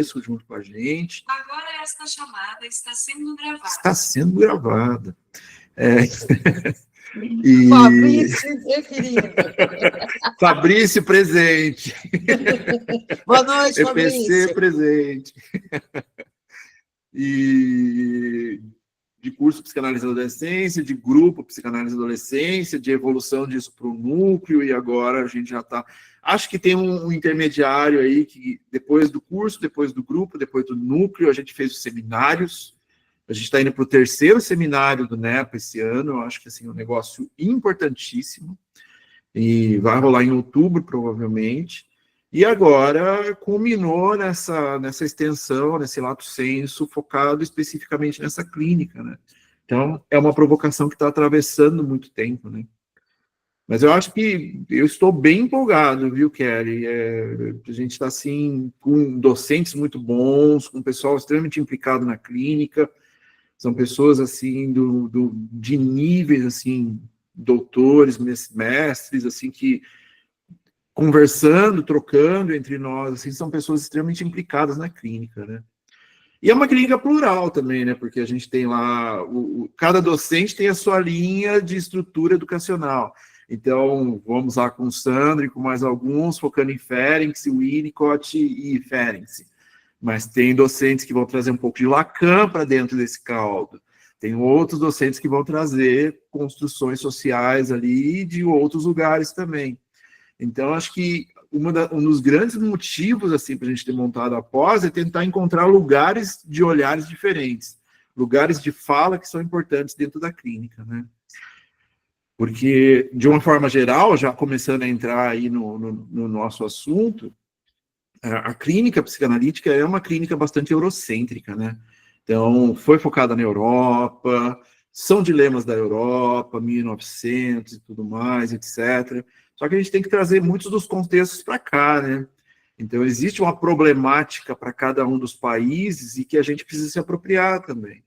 junto com a gente. Agora esta chamada está sendo gravada. Está sendo gravada. Fabrício, querido. Fabrício presente. Boa noite, EPC Fabrício. presente. E de curso Psicanálise da Adolescência, de grupo Psicanálise da Adolescência, de evolução disso para o núcleo, e agora a gente já está... Acho que tem um intermediário aí, que depois do curso, depois do grupo, depois do núcleo, a gente fez os seminários. A gente está indo para o 3º seminário do NEPA esse ano. Eu acho que assim, é um negócio importantíssimo. E vai rolar em outubro, provavelmente. E agora culminou nessa extensão, nesse lato sensu, focado especificamente nessa clínica, né? Então, é uma provocação que está atravessando muito tempo, né? Mas eu acho que eu estou bem empolgado, viu, Kelly? A gente está, assim, com docentes muito bons, com pessoal extremamente implicado na clínica. São pessoas, assim, de níveis, assim, doutores, mestres, assim, que conversando, trocando entre nós, assim, são pessoas extremamente implicadas na clínica, né? E é uma clínica plural também, né? Porque a gente tem lá, cada docente tem a sua linha de estrutura educacional. Então, vamos lá com o Sandro e com mais alguns, focando em Ferenczi, Winnicott e Ferenczi. Mas tem docentes que vão trazer um pouco de Lacan para dentro desse caldo. Tem outros docentes que vão trazer construções sociais ali de outros lugares também. Então, acho que um dos grandes motivos assim, para a gente ter montado a pós é tentar encontrar lugares de olhares diferentes, lugares de fala que são importantes dentro da clínica, né? Porque, de uma forma geral, já começando a entrar aí no nosso assunto, a clínica psicanalítica é uma clínica bastante eurocêntrica, né? Então, foi focada na Europa, são dilemas da Europa, 1900 e tudo mais, etc. Só que a gente tem que trazer muitos dos contextos para cá, né? Então, existe uma problemática para cada um dos países e que a gente precisa se apropriar também.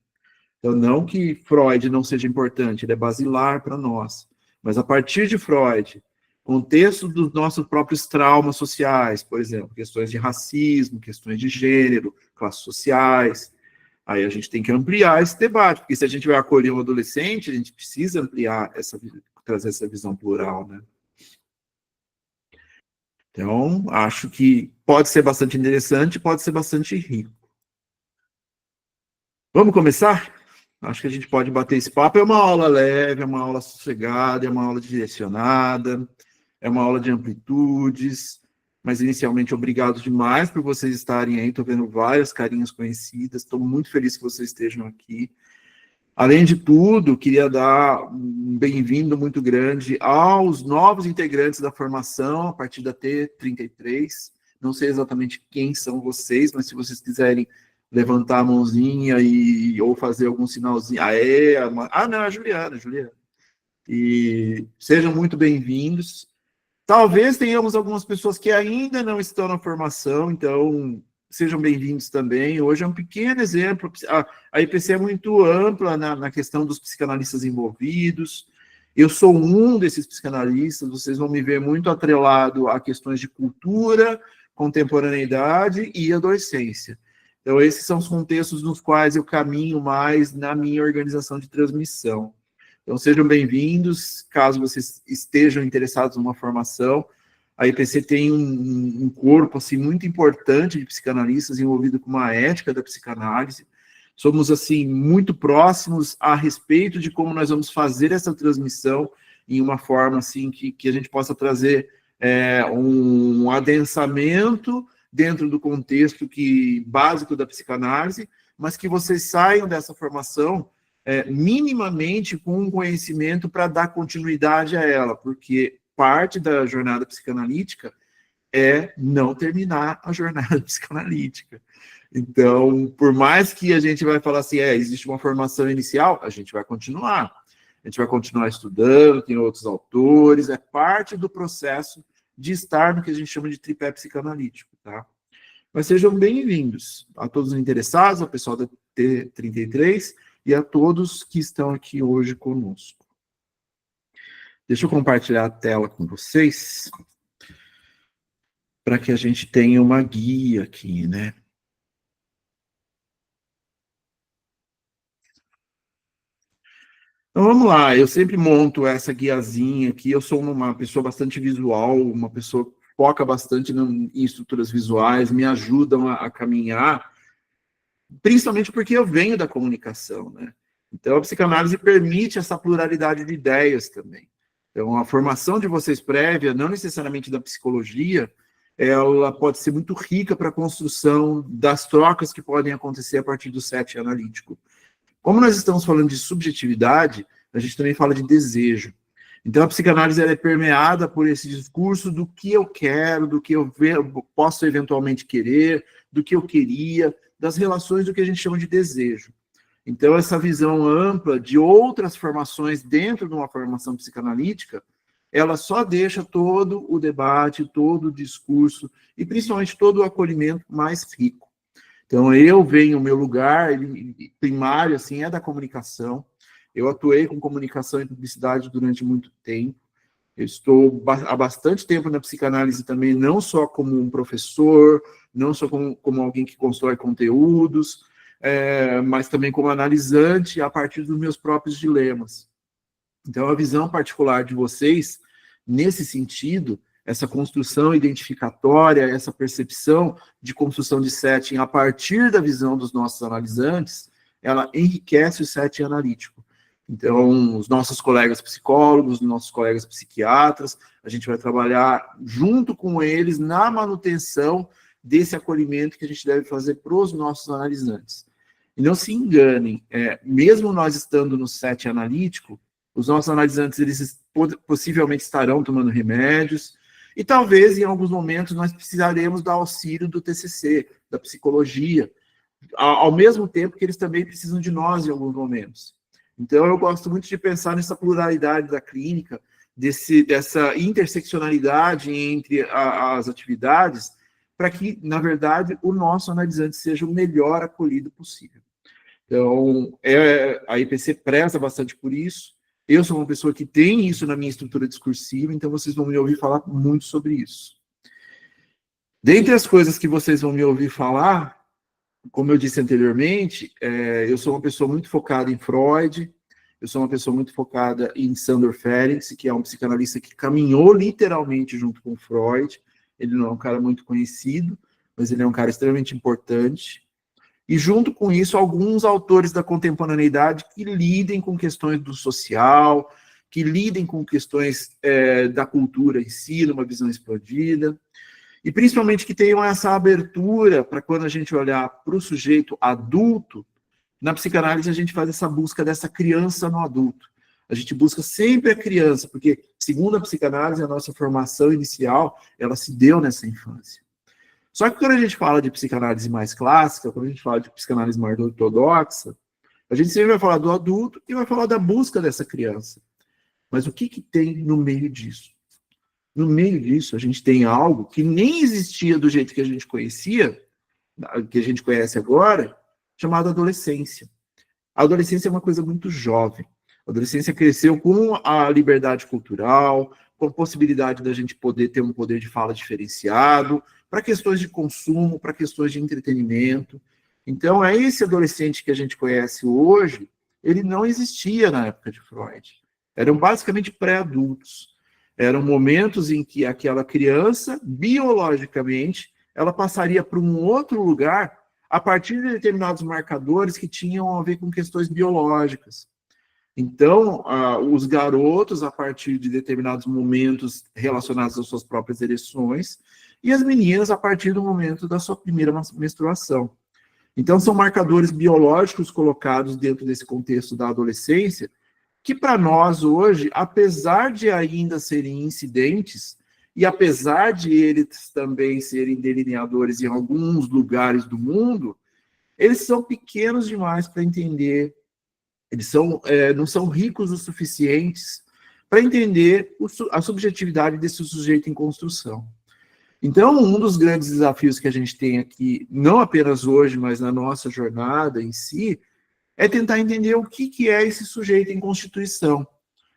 Então, não que Freud não seja importante, ele é basilar para nós. Mas a partir de Freud, contexto dos nossos próprios traumas sociais, por exemplo, questões de racismo, questões de gênero, classes sociais, aí a gente tem que ampliar esse debate, porque se a gente vai acolher um adolescente, a gente precisa ampliar trazer essa visão plural, né? Então, acho que pode ser bastante interessante, pode ser bastante rico. Vamos começar? Acho que a gente pode bater esse papo. É uma aula leve, é uma aula sossegada, é uma aula direcionada, é uma aula de amplitudes, mas inicialmente obrigado demais por vocês estarem aí. Estou vendo várias carinhas conhecidas, estou muito feliz que vocês estejam aqui. Além de tudo, queria dar um bem-vindo muito grande aos novos integrantes da formação, a partir da T33. Não sei exatamente quem são vocês, mas se vocês quiserem levantar a mãozinha ou fazer algum sinalzinho. Não, é a Juliana. E sejam muito bem-vindos. Talvez tenhamos algumas pessoas que ainda não estão na formação, então sejam bem-vindos também. Hoje é um pequeno exemplo. A IPC é muito ampla na questão dos psicanalistas envolvidos. Eu sou um desses psicanalistas, vocês vão me ver muito atrelado a questões de cultura, contemporaneidade e adolescência. Então, esses são os contextos nos quais eu caminho mais na minha organização de transmissão. Então, sejam bem-vindos, caso vocês estejam interessados numa formação. A IPC tem um corpo assim, muito importante de psicanalistas envolvido com uma ética da psicanálise. Somos assim, muito próximos a respeito de como nós vamos fazer essa transmissão em uma forma assim, que a gente possa trazer um adensamento dentro do contexto básico da psicanálise, mas que vocês saiam dessa formação minimamente com um conhecimento para dar continuidade a ela, porque parte da jornada psicanalítica é não terminar a jornada psicanalítica. Então, por mais que a gente vai falar assim, existe uma formação inicial, a gente vai continuar. A gente vai continuar estudando, tem outros autores, é parte do processo de estar no que a gente chama de tripé psicanalítico, tá? Mas sejam bem-vindos a todos os interessados, ao pessoal da T33 e a todos que estão aqui hoje conosco. Deixa eu compartilhar a tela com vocês, para que a gente tenha uma guia aqui, né? Então vamos lá, eu sempre monto essa guiazinha aqui, eu sou uma pessoa bastante visual, uma pessoa que foca bastante em estruturas visuais, me ajudam a caminhar, principalmente porque eu venho da comunicação, né? Então a psicanálise permite essa pluralidade de ideias também. Então a formação de vocês prévia, não necessariamente da psicologia, ela pode ser muito rica para a construção das trocas que podem acontecer a partir do set analítico. Como nós estamos falando de subjetividade, a gente também fala de desejo. Então, a psicanálise ela é permeada por esse discurso do que eu quero, do que eu posso eventualmente querer, do que eu queria, das relações do que a gente chama de desejo. Então, essa visão ampla de outras formações dentro de uma formação psicanalítica, ela só deixa todo o debate, todo o discurso e principalmente todo o acolhimento mais rico. Então, o meu lugar primário, assim, é da comunicação. Eu atuei com comunicação e publicidade durante muito tempo. Eu estou há bastante tempo na psicanálise também, não só como um professor, não só como alguém que constrói conteúdos, mas também como analisante a partir dos meus próprios dilemas. Então, a visão particular de vocês, nesse sentido, essa construção identificatória, essa percepção de construção de setting a partir da visão dos nossos analisantes, ela enriquece o setting analítico. Então, os nossos colegas psicólogos, nossos colegas psiquiatras, a gente vai trabalhar junto com eles na manutenção desse acolhimento que a gente deve fazer para os nossos analisantes. E não se enganem, mesmo nós estando no setting analítico, os nossos analisantes, eles possivelmente estarão tomando remédios, e talvez, em alguns momentos, nós precisaremos do auxílio do TCC, da psicologia, ao mesmo tempo que eles também precisam de nós em alguns momentos. Então, eu gosto muito de pensar nessa pluralidade da clínica, dessa interseccionalidade entre as atividades, para que, na verdade, o nosso analisante seja o melhor acolhido possível. Então, a IPC preza bastante por isso. Eu sou uma pessoa que tem isso na minha estrutura discursiva, então vocês vão me ouvir falar muito sobre isso. Dentre as coisas que vocês vão me ouvir falar, como eu disse anteriormente, eu sou uma pessoa muito focada em Freud, eu sou uma pessoa muito focada em Sandor Ferenczi, que é um psicanalista que caminhou literalmente junto com Freud. Ele não é um cara muito conhecido, mas ele é um cara extremamente importante. E junto com isso, alguns autores da contemporaneidade que lidem com questões do social, que lidem com questões da cultura em si, numa visão expandida, e principalmente que tenham essa abertura para quando a gente olhar para o sujeito adulto, na psicanálise a gente faz essa busca dessa criança no adulto. A gente busca sempre a criança, porque, segundo a psicanálise, a nossa formação inicial, ela se deu nessa infância. Só que quando a gente fala de psicanálise mais clássica, quando a gente fala de psicanálise mais ortodoxa, a gente sempre vai falar do adulto e vai falar da busca dessa criança. Mas o que tem no meio disso? No meio disso, a gente tem algo que nem existia do jeito que a gente conhecia, que a gente conhece agora, chamado adolescência. A adolescência é uma coisa muito jovem. A adolescência cresceu com a liberdade cultural, com a possibilidade da gente poder ter um poder de fala diferenciado, para questões de consumo, para questões de entretenimento. Então, esse adolescente que a gente conhece hoje, ele não existia na época de Freud. Eram basicamente pré-adultos. Eram momentos em que aquela criança, biologicamente, ela passaria para um outro lugar a partir de determinados marcadores que tinham a ver com questões biológicas. Então, os garotos, a partir de determinados momentos relacionados às suas próprias ereções, e as meninas, a partir do momento da sua primeira menstruação. Então, são marcadores biológicos colocados dentro desse contexto da adolescência, que para nós hoje, apesar de ainda serem incidentes, e apesar de eles também serem delineadores em alguns lugares do mundo, eles são pequenos demais para entender, eles não são ricos o suficientes para entender a subjetividade desse sujeito em construção. Então, um dos grandes desafios que a gente tem aqui, não apenas hoje, mas na nossa jornada em si, é tentar entender o que é esse sujeito em constituição.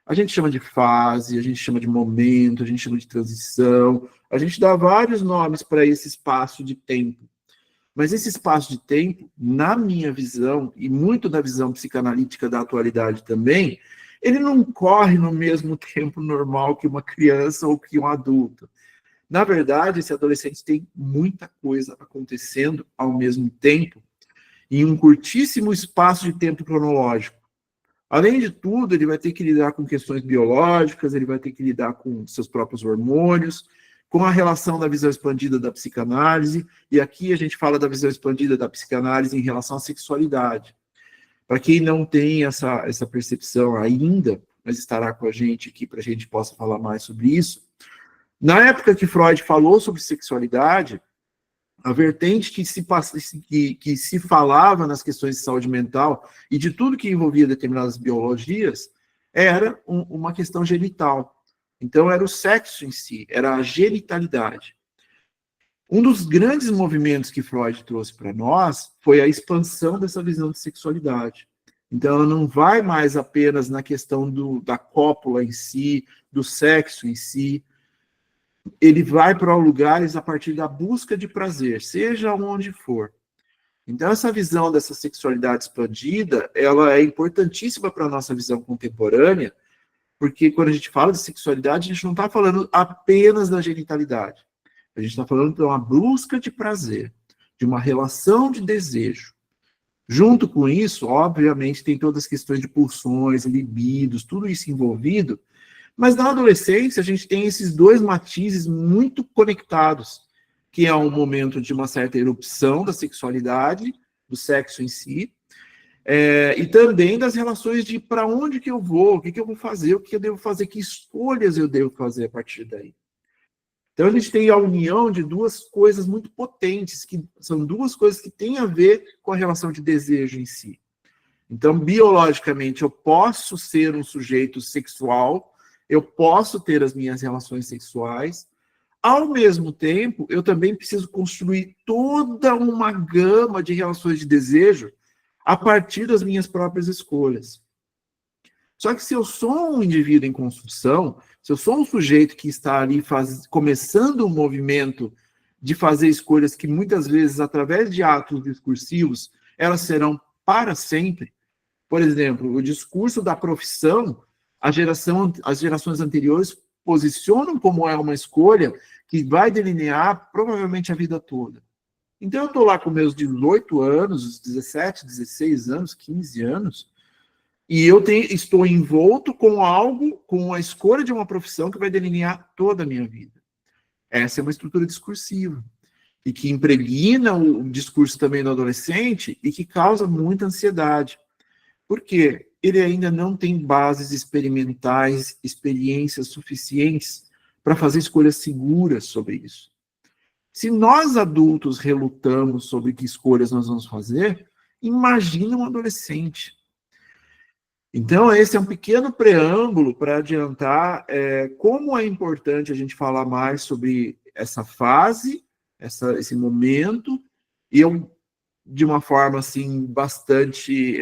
A gente chama de fase, a gente chama de momento, a gente chama de transição, a gente dá vários nomes para esse espaço de tempo. Mas esse espaço de tempo, na minha visão, e muito na visão psicanalítica da atualidade também, ele não corre no mesmo tempo normal que uma criança ou que um adulto. Na verdade, esse adolescente tem muita coisa acontecendo ao mesmo tempo, em um curtíssimo espaço de tempo cronológico. Além de tudo, ele vai ter que lidar com questões biológicas, ele vai ter que lidar com seus próprios hormônios, com a relação da visão expandida da psicanálise, e aqui a gente fala da visão expandida da psicanálise em relação à sexualidade. Para quem não tem essa percepção ainda, mas estará com a gente aqui para a gente possa falar mais sobre isso, na época que Freud falou sobre sexualidade, a vertente que se falava nas questões de saúde mental e de tudo que envolvia determinadas biologias era uma questão genital. Então, era o sexo em si, era a genitalidade. Um dos grandes movimentos que Freud trouxe para nós foi a expansão dessa visão de sexualidade. Então, ela não vai mais apenas na questão da cópula em si, do sexo em si. Ele vai para lugares a partir da busca de prazer, seja onde for. Então, essa visão dessa sexualidade expandida, ela é importantíssima para a nossa visão contemporânea, porque quando a gente fala de sexualidade, a gente não está falando apenas da genitalidade. A gente está falando de uma busca de prazer, de uma relação de desejo. Junto com isso, obviamente, tem todas as questões de pulsões, libidos, tudo isso envolvido, mas na adolescência a gente tem esses dois matizes muito conectados, que é um momento de uma certa erupção da sexualidade, do sexo em si, e também das relações de para onde que eu vou, o que eu vou fazer, o que eu devo fazer, que escolhas eu devo fazer a partir daí. Então a gente tem a união de duas coisas muito potentes, que são duas coisas que têm a ver com a relação de desejo em si. Então, biologicamente, eu posso ser um sujeito sexual, eu posso ter as minhas relações sexuais, ao mesmo tempo, eu também preciso construir toda uma gama de relações de desejo a partir das minhas próprias escolhas. Só que se eu sou um indivíduo em construção, se eu sou um sujeito que está ali começando um movimento de fazer escolhas que muitas vezes, através de atos discursivos, elas serão para sempre. Por exemplo, o discurso da profissão, as gerações anteriores posicionam como é uma escolha que vai delinear provavelmente a vida toda. Então eu estou lá com meus 18 anos, 17, 16 anos, 15 anos, e eu estou envolto com algo, com a escolha de uma profissão que vai delinear toda a minha vida. Essa é uma estrutura discursiva, e que impregna o discurso também do adolescente e que causa muita ansiedade. Por quê? Ele ainda não tem bases experimentais, experiências suficientes para fazer escolhas seguras sobre isso. Se nós adultos relutamos sobre que escolhas nós vamos fazer, imagina um adolescente. Então, esse é um pequeno preâmbulo para adiantar como é importante a gente falar mais sobre essa fase, esse momento, e eu, de uma forma assim, bastante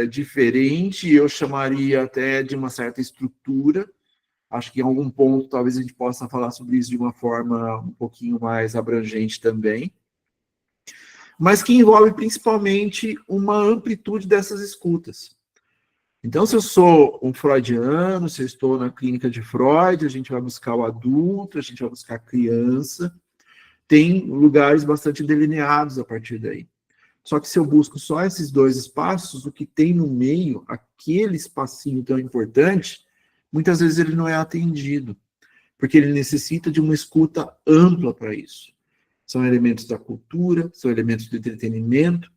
diferente, eu chamaria até de uma certa estrutura. Acho que em algum ponto talvez a gente possa falar sobre isso de uma forma um pouquinho mais abrangente também, mas que envolve principalmente uma amplitude dessas escutas. Então, se eu sou um freudiano, se eu estou na clínica de Freud, a gente vai buscar o adulto, a gente vai buscar a criança, tem lugares bastante delineados a partir daí. Só que se eu busco só esses dois espaços, o que tem no meio, aquele espacinho tão importante, muitas vezes ele não é atendido, porque ele necessita de uma escuta ampla para isso. São elementos da cultura, são elementos do entretenimento,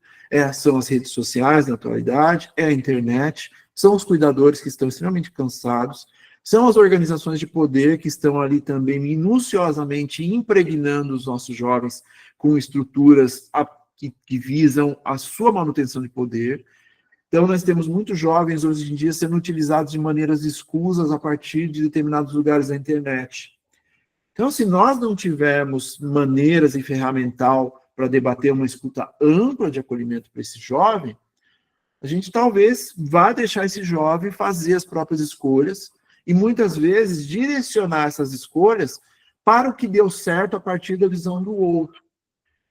são as redes sociais na atualidade, é a internet, são os cuidadores que estão extremamente cansados, são as organizações de poder que estão ali também minuciosamente impregnando os nossos jovens com estruturas que visam a sua manutenção de poder. Então, nós temos muitos jovens hoje em dia sendo utilizados de maneiras escusas a partir de determinados lugares da internet. Então, se nós não tivermos maneiras e ferramental para debater uma escuta ampla de acolhimento para esse jovem, a gente talvez vá deixar esse jovem fazer as próprias escolhas e muitas vezes direcionar essas escolhas para o que deu certo a partir da visão do outro.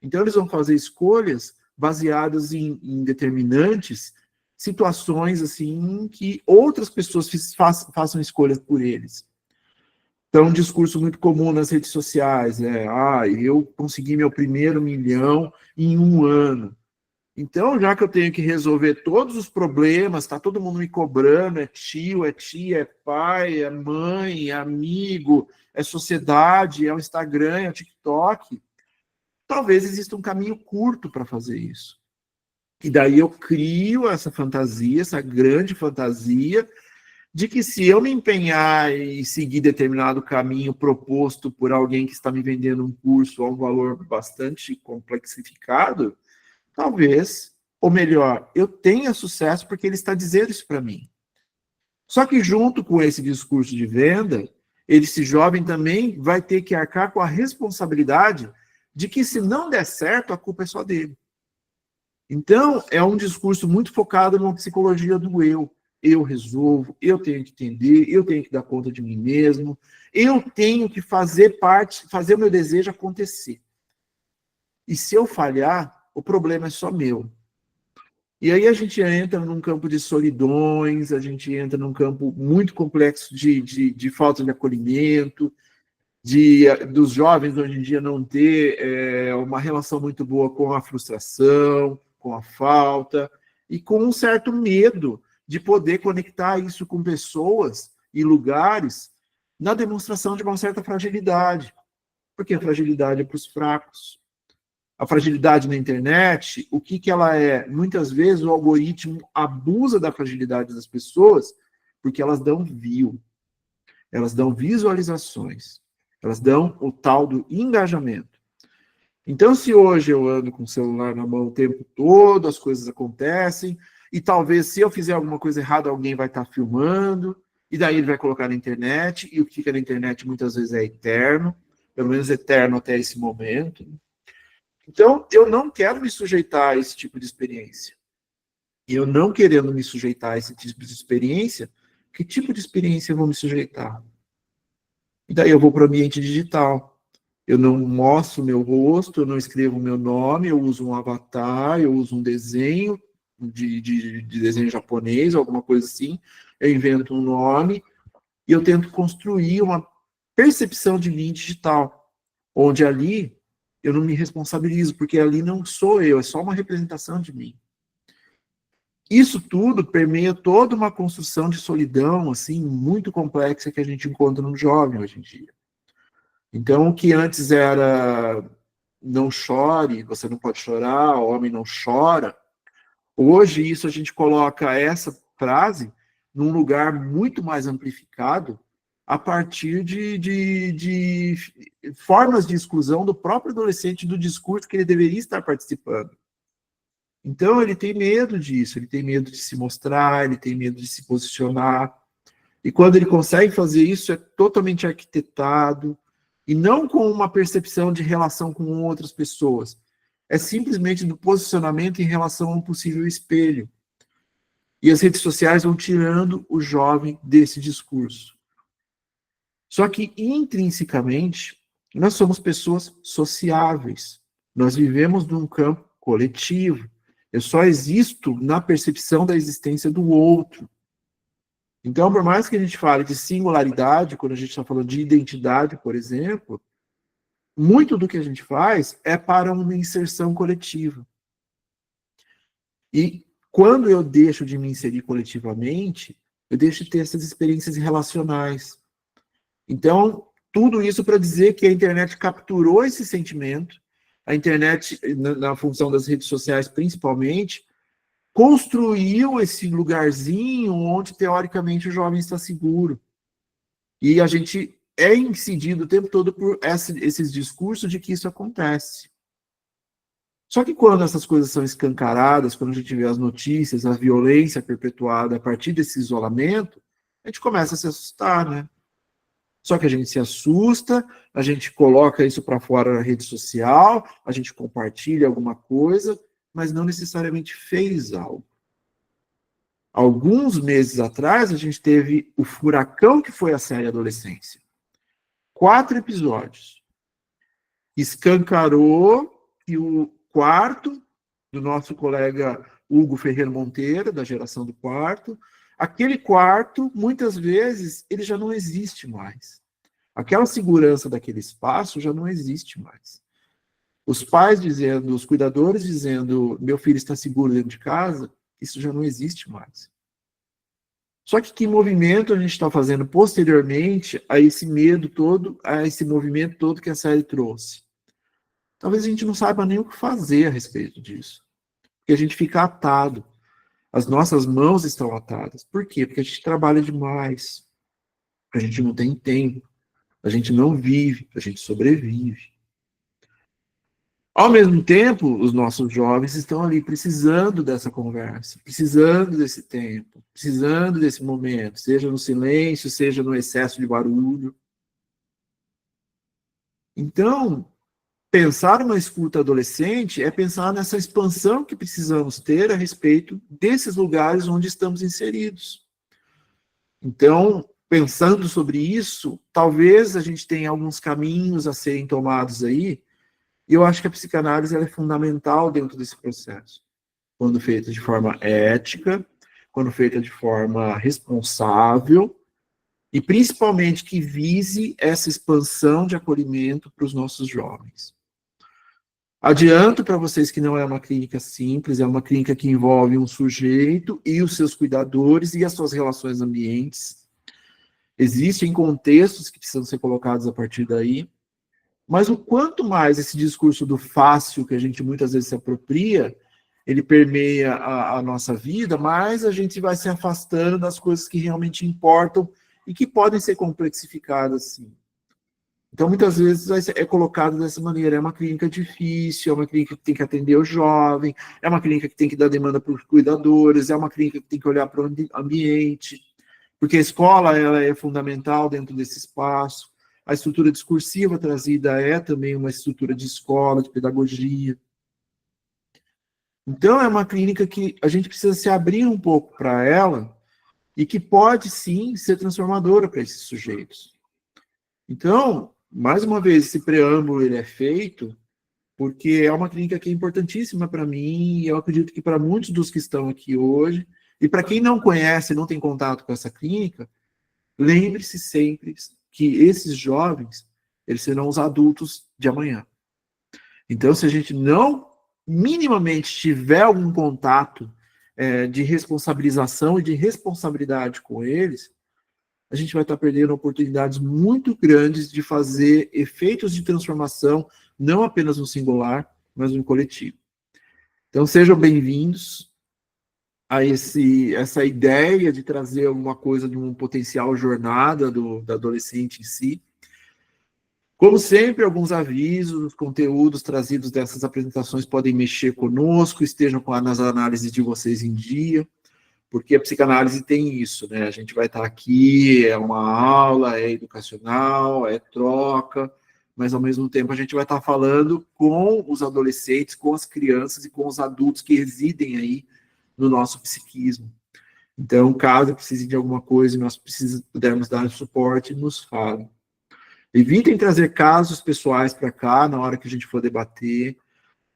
Então, eles vão fazer escolhas baseadas em determinantes situações assim que outras pessoas façam escolhas por eles. Então, um discurso muito comum nas redes sociais é: eu consegui meu primeiro 1 milhão em 1 ano. Então, já que eu tenho que resolver todos os problemas, está todo mundo me cobrando, é tio, é tia, é pai, é mãe, é amigo, é sociedade, é o Instagram, é o TikTok, talvez exista um caminho curto para fazer isso. E daí eu crio essa fantasia, essa grande fantasia, de que se eu me empenhar e seguir determinado caminho proposto por alguém que está me vendendo um curso a um valor bastante complexificado, talvez, ou melhor, eu tenha sucesso porque ele está dizendo isso para mim. Só que junto com esse discurso de venda, esse jovem também vai ter que arcar com a responsabilidade de que se não der certo, a culpa é só dele. Então, é um discurso muito focado numa psicologia do eu. Eu resolvo, eu tenho que entender, eu tenho que dar conta de mim mesmo, eu tenho que fazer o meu desejo acontecer. E se eu falhar, o problema é só meu. E aí a gente entra num campo de solidões, a gente entra num campo muito complexo de falta de acolhimento, dos jovens hoje em dia não ter uma relação muito boa com a frustração, com a falta, e com um certo medo de poder conectar isso com pessoas e lugares na demonstração de uma certa fragilidade, porque a fragilidade é para os fracos. A fragilidade na internet, o que ela é? Muitas vezes o algoritmo abusa da fragilidade das pessoas porque elas dão view, elas dão visualizações, elas dão o tal do engajamento. Então, se hoje eu ando com o celular na mão o tempo todo, as coisas acontecem, e talvez se eu fizer alguma coisa errada, alguém vai estar filmando, e daí ele vai colocar na internet, e o que fica na internet muitas vezes é eterno, pelo menos eterno até esse momento. Então, eu não quero me sujeitar a esse tipo de experiência. E eu não querendo me sujeitar a esse tipo de experiência, que tipo de experiência eu vou me sujeitar? E daí eu vou para o ambiente digital. Eu não mostro o meu rosto, eu não escrevo o meu nome, eu uso um avatar, eu uso um desenho de desenho japonês, alguma coisa assim. Eu invento um nome e eu tento construir uma percepção de mim digital, onde ali eu não me responsabilizo, porque ali não sou eu, é só uma representação de mim. Isso tudo permeia toda uma construção de solidão, assim, muito complexa que a gente encontra no jovem hoje em dia. Então, o que antes era não chore, você não pode chorar, o homem não chora, hoje isso a gente coloca essa frase num lugar muito mais amplificado a partir de formas de exclusão do próprio adolescente do discurso que ele deveria estar participando. Então, ele tem medo disso, ele tem medo de se mostrar, ele tem medo de se posicionar. E quando ele consegue fazer isso, é totalmente arquitetado, e não com uma percepção de relação com outras pessoas. É simplesmente do posicionamento em relação a um possível espelho. E as redes sociais vão tirando o jovem desse discurso. Só que, intrinsecamente, nós somos pessoas sociáveis. Nós vivemos num campo coletivo. Eu só existo na percepção da existência do outro. Então, por mais que a gente fale de singularidade, quando a gente está falando de identidade, por exemplo, muito do que a gente faz é para uma inserção coletiva. E quando eu deixo de me inserir coletivamente, eu deixo de ter essas experiências relacionais. Então, tudo isso para dizer que a internet capturou esse sentimento, a internet, na função das redes sociais principalmente, construiu esse lugarzinho onde, teoricamente, o jovem está seguro. E a gente é incidido o tempo todo por esses discursos de que isso acontece. Só que quando essas coisas são escancaradas, quando a gente vê as notícias, a violência perpetuada a partir desse isolamento, a gente começa a se assustar, né? Só que a gente se assusta, a gente coloca isso para fora na rede social, a gente compartilha alguma coisa, mas não necessariamente fez algo. Alguns meses atrás, a gente teve o furacão que foi a série Adolescência. 4 episódios. Escancarou que o quarto do nosso colega Hugo Ferreira Monteiro, da geração do quarto. Aquele quarto, muitas vezes, ele já não existe mais. Aquela segurança daquele espaço já não existe mais. Os pais dizendo, os cuidadores dizendo, meu filho está seguro dentro de casa, isso já não existe mais. Só que movimento a gente está fazendo posteriormente a esse medo todo, a esse movimento todo que a série trouxe? Talvez a gente não saiba nem o que fazer a respeito disso. Porque a gente fica atado. As nossas mãos estão atadas. Por quê? Porque a gente trabalha demais. A gente não tem tempo. A gente não vive. A gente sobrevive. Ao mesmo tempo, os nossos jovens estão ali precisando dessa conversa, precisando desse tempo, precisando desse momento, seja no silêncio, seja no excesso de barulho. Então, pensar uma escuta adolescente é pensar nessa expansão que precisamos ter a respeito desses lugares onde estamos inseridos. Então, pensando sobre isso, talvez a gente tenha alguns caminhos a serem tomados aí. E eu acho que a psicanálise ela é fundamental dentro desse processo. Quando feita de forma ética, quando feita de forma responsável, e principalmente que vise essa expansão de acolhimento para os nossos jovens. Adianto para vocês que não é uma clínica simples, é uma clínica que envolve um sujeito e os seus cuidadores e as suas relações ambientes. Existem contextos que precisam ser colocados a partir daí. Mas o quanto mais esse discurso do fácil, que a gente muitas vezes se apropria, ele permeia a nossa vida, mais a gente vai se afastando das coisas que realmente importam e que podem ser complexificadas, sim. Então, muitas vezes é colocado dessa maneira, é uma clínica difícil, é uma clínica que tem que atender o jovem, é uma clínica que tem que dar demanda para os cuidadores, é uma clínica que tem que olhar para o ambiente, porque a escola ela é fundamental dentro desse espaço. A estrutura discursiva trazida é também uma estrutura de escola, de pedagogia. Então, é uma clínica que a gente precisa se abrir um pouco para ela e que pode, sim, ser transformadora para esses sujeitos. Então, mais uma vez, esse preâmbulo ele é feito porque é uma clínica que é importantíssima para mim e eu acredito que para muitos dos que estão aqui hoje, e para quem não conhece, não tem contato com essa clínica, lembre-se sempre que esses jovens, eles serão os adultos de amanhã. Então, se a gente não minimamente tiver algum contato de responsabilização e de responsabilidade com eles, a gente vai estar perdendo oportunidades muito grandes de fazer efeitos de transformação, não apenas no singular, mas no coletivo. Então, sejam bem-vindos a essa ideia de trazer alguma coisa de uma potencial jornada do adolescente em si. Como sempre, alguns avisos, os conteúdos trazidos dessas apresentações podem mexer conosco, estejam nas análises de vocês em dia, porque a psicanálise tem isso, né? A gente vai estar aqui, é uma aula, é educacional, é troca, mas ao mesmo tempo a gente vai estar falando com os adolescentes, com as crianças e com os adultos que residem aí no nosso psiquismo. Então, caso precise de alguma coisa e nós pudermos dar suporte, nos falem. Evitem trazer casos pessoais para cá na hora que a gente for debater,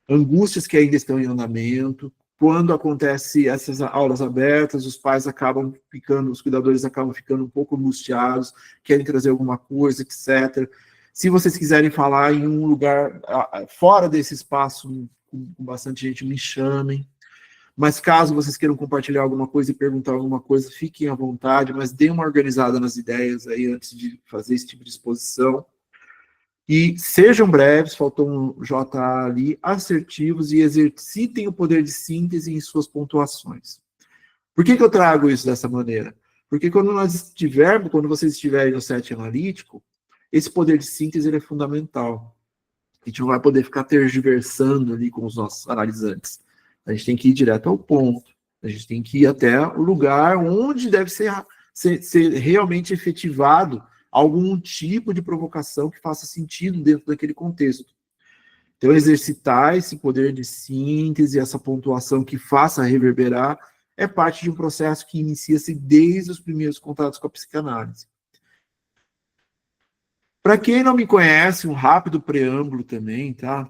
angústias que ainda estão em andamento. Quando acontece essas aulas abertas, os pais acabam ficando, os cuidadores acabam ficando um pouco angustiados, querem trazer alguma coisa, etc. Se vocês quiserem falar em um lugar fora desse espaço, com bastante gente, me chamem. Mas caso vocês queiram compartilhar alguma coisa e perguntar alguma coisa, fiquem à vontade, mas deem uma organizada nas ideias aí antes de fazer esse tipo de exposição. E sejam breves, faltou um JA ali, assertivos e exercitem o poder de síntese em suas pontuações. Por que eu trago isso dessa maneira? Porque quando vocês estiverem no set analítico, esse poder de síntese ele é fundamental. A gente não vai poder ficar tergiversando ali com os nossos analisantes. A gente tem que ir direto ao ponto. A gente tem que ir até o lugar onde deve ser realmente efetivado algum tipo de provocação que faça sentido dentro daquele contexto. Então, exercitar esse poder de síntese, essa pontuação que faça reverberar, é parte de um processo que inicia-se desde os primeiros contatos com a psicanálise. Para quem não me conhece, um rápido preâmbulo também, tá?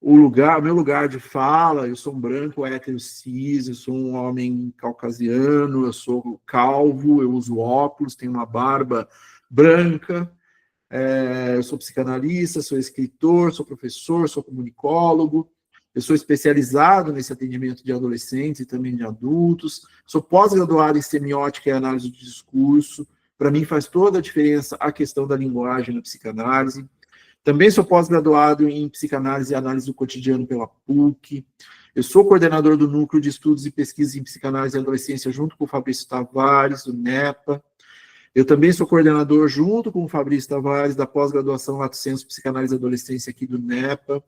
meu lugar de fala, eu sou um branco hétero cis, eu sou um homem caucasiano, eu sou calvo, eu uso óculos, tenho uma barba branca, eu sou psicanalista, sou escritor, sou professor, sou comunicólogo, eu sou especializado nesse atendimento de adolescentes e também de adultos, sou pós-graduado em semiótica e análise do discurso. Para mim faz toda a diferença a questão da linguagem na psicanálise. Também sou pós-graduado em psicanálise e análise do cotidiano pela PUC. Eu sou coordenador do Núcleo de Estudos e Pesquisas em Psicanálise e Adolescência junto com o Fabrício Tavares, do NEPA. Eu também sou coordenador, junto com o Fabrício Tavares, da pós-graduação Lato Sensu Psicanálise e Adolescência aqui do NEPA.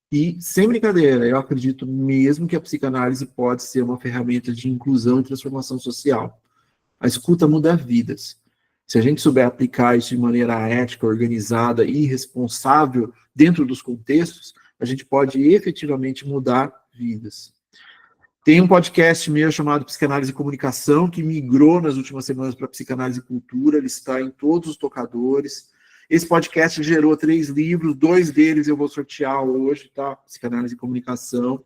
E, sem brincadeira, eu acredito mesmo que a psicanálise pode ser uma ferramenta de inclusão e transformação social. A escuta muda vidas. Se a gente souber aplicar isso de maneira ética, organizada e responsável dentro dos contextos, a gente pode efetivamente mudar vidas. Tem um podcast meu chamado Psicanálise e Comunicação, que migrou nas últimas semanas para Psicanálise e Cultura, ele está em todos os tocadores. Esse podcast gerou 3 livros, 2 deles eu vou sortear hoje, tá? Psicanálise e Comunicação.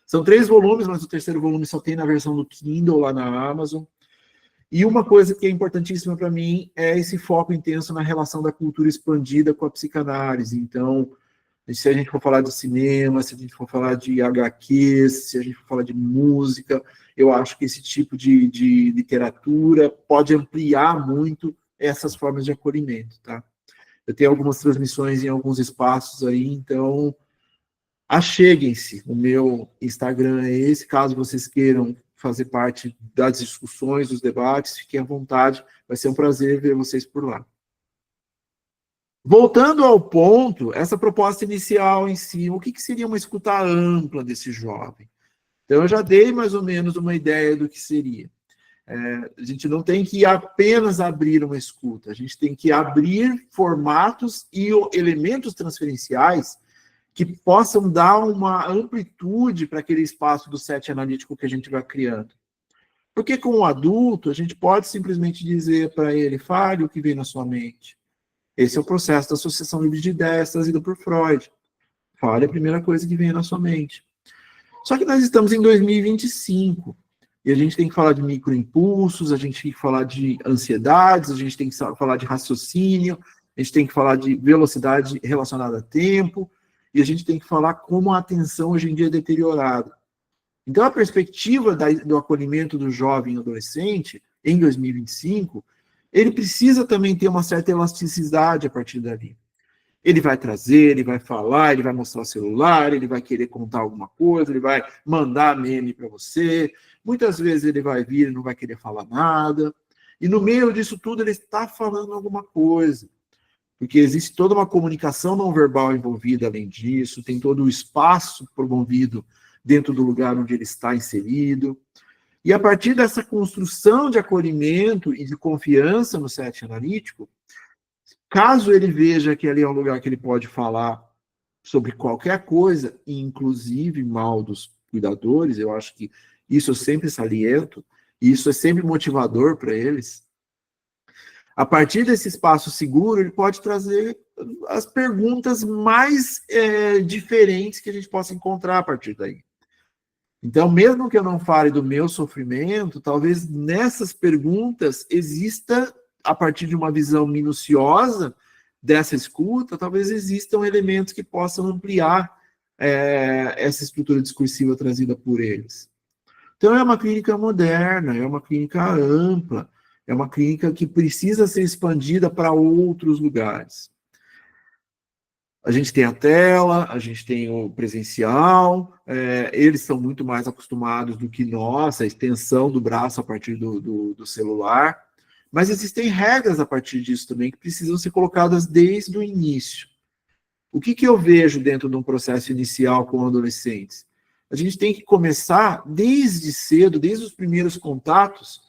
São 3 volumes, mas o 3º volume só tem na versão do Kindle lá na Amazon. E uma coisa que é importantíssima para mim é esse foco intenso na relação da cultura expandida com a psicanálise. Então, se a gente for falar de cinema, se a gente for falar de HQs, se a gente for falar de música, eu acho que esse tipo de literatura pode ampliar muito essas formas de acolhimento, tá? Eu tenho algumas transmissões em alguns espaços aí, então acheguem-se. O meu Instagram é esse, caso vocês queiram fazer parte das discussões, dos debates, fiquem à vontade, vai ser um prazer ver vocês por lá. Voltando ao ponto, essa proposta inicial em si, o que seria uma escuta ampla desse jovem? Então, eu já dei mais ou menos uma ideia do que seria. A gente não tem que apenas abrir uma escuta, a gente tem que abrir formatos e elementos transferenciais que possam dar uma amplitude para aquele espaço do set analítico que a gente vai criando. Porque com o adulto, a gente pode simplesmente dizer para ele, fale o que vem na sua mente. Esse é o processo da associação livre de ideias trazido por Freud. Fale a primeira coisa que vem na sua mente. Só que nós estamos em 2025, e a gente tem que falar de microimpulsos, a gente tem que falar de ansiedades, a gente tem que falar de raciocínio, a gente tem que falar de velocidade relacionada a tempo, e a gente tem que falar como a atenção hoje em dia é deteriorada. Então, a perspectiva do acolhimento do jovem e adolescente, em 2025, ele precisa também ter uma certa elasticidade a partir dali. Ele vai trazer, ele vai falar, ele vai mostrar o celular, ele vai querer contar alguma coisa, ele vai mandar meme para você. Muitas vezes ele vai vir e não vai querer falar nada. E no meio disso tudo ele está falando alguma coisa. Porque existe toda uma comunicação não verbal envolvida além disso, tem todo o espaço promovido dentro do lugar onde ele está inserido. E a partir dessa construção de acolhimento e de confiança no set analítico, caso ele veja que ali é um lugar que ele pode falar sobre qualquer coisa, inclusive mal dos cuidadores, eu acho que isso eu sempre saliento, e isso é sempre motivador para eles. A partir desse espaço seguro, ele pode trazer as perguntas mais diferentes que a gente possa encontrar a partir daí. Então, mesmo que eu não fale do meu sofrimento, talvez nessas perguntas exista, a partir de uma visão minuciosa dessa escuta, talvez existam elementos que possam ampliar essa estrutura discursiva trazida por eles. Então, é uma clínica moderna, é uma clínica ampla, é uma clínica que precisa ser expandida para outros lugares. A gente tem a tela, a gente tem o presencial, eles são muito mais acostumados do que nós, a extensão do braço a partir do celular, mas existem regras a partir disso também que precisam ser colocadas desde o início. O que eu vejo dentro de um processo inicial com adolescentes? A gente tem que começar desde cedo, desde os primeiros contatos,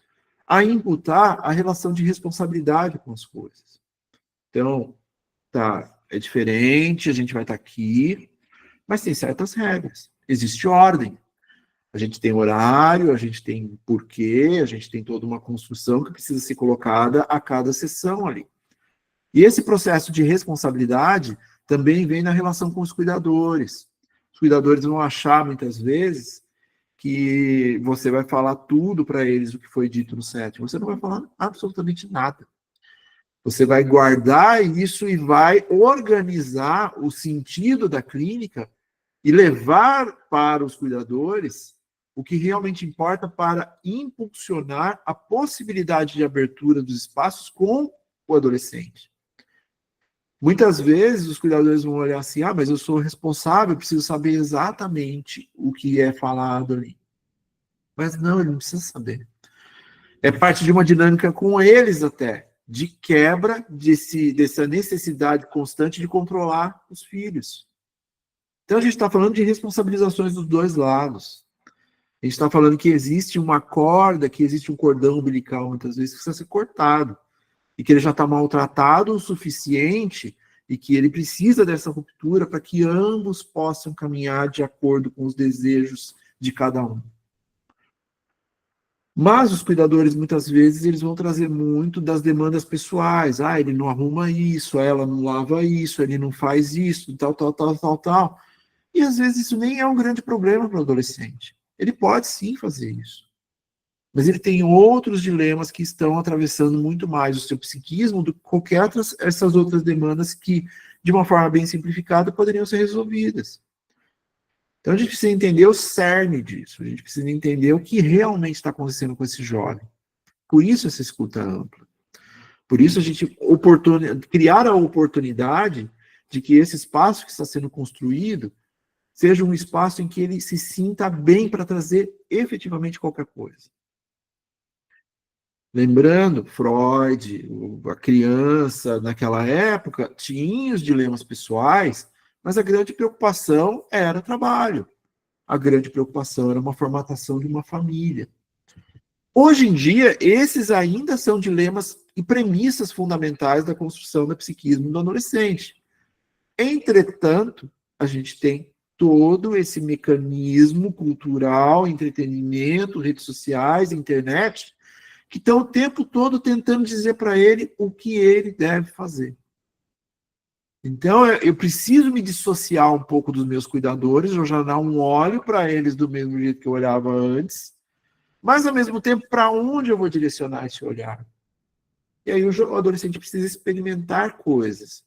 a imputar a relação de responsabilidade com as coisas. Então, é diferente, a gente vai estar aqui, mas tem certas regras. Existe ordem. A gente tem horário, a gente tem porquê, a gente tem toda uma construção que precisa ser colocada a cada sessão ali. E esse processo de responsabilidade também vem na relação com os cuidadores. Os cuidadores vão achar, muitas vezes, que você vai falar tudo para eles o que foi dito no setting. Você não vai falar absolutamente nada. Você vai guardar isso e vai organizar o sentido da clínica e levar para os cuidadores o que realmente importa para impulsionar a possibilidade de abertura dos espaços com o adolescente. Muitas vezes os cuidadores vão olhar assim, mas eu sou responsável, eu preciso saber exatamente o que é falado ali. Mas não, ele não precisa saber. É parte de uma dinâmica com eles até, de quebra dessa necessidade constante de controlar os filhos. Então a gente está falando de responsabilizações dos dois lados. A gente está falando que existe uma corda, que existe um cordão umbilical, muitas vezes, que precisa ser cortado. E que ele já está maltratado o suficiente e que ele precisa dessa ruptura para que ambos possam caminhar de acordo com os desejos de cada um. Mas os cuidadores, muitas vezes, eles vão trazer muito das demandas pessoais. Ele não arruma isso, ela não lava isso, ele não faz isso, tal. E, às vezes, isso nem é um grande problema para o adolescente. Ele pode, sim, fazer isso. Mas ele tem outros dilemas que estão atravessando muito mais o seu psiquismo do que qualquer essas outras demandas que, de uma forma bem simplificada, poderiam ser resolvidas. Então a gente precisa entender o cerne disso, a gente precisa entender o que realmente está acontecendo com esse jovem. Por isso essa escuta ampla. Por isso a gente criar a oportunidade de que esse espaço que está sendo construído seja um espaço em que ele se sinta bem para trazer efetivamente qualquer coisa. Lembrando, Freud, a criança naquela época tinha os dilemas pessoais, mas a grande preocupação era trabalho. A grande preocupação era uma formatação de uma família. Hoje em dia, esses ainda são dilemas e premissas fundamentais da construção do psiquismo do adolescente. Entretanto, a gente tem todo esse mecanismo cultural, entretenimento, redes sociais, internet, que estão o tempo todo tentando dizer para ele o que ele deve fazer. Então, eu preciso me dissociar um pouco dos meus cuidadores, eu já não olho para eles do mesmo jeito que eu olhava antes, mas, ao mesmo tempo, para onde eu vou direcionar esse olhar? E aí o adolescente precisa experimentar coisas.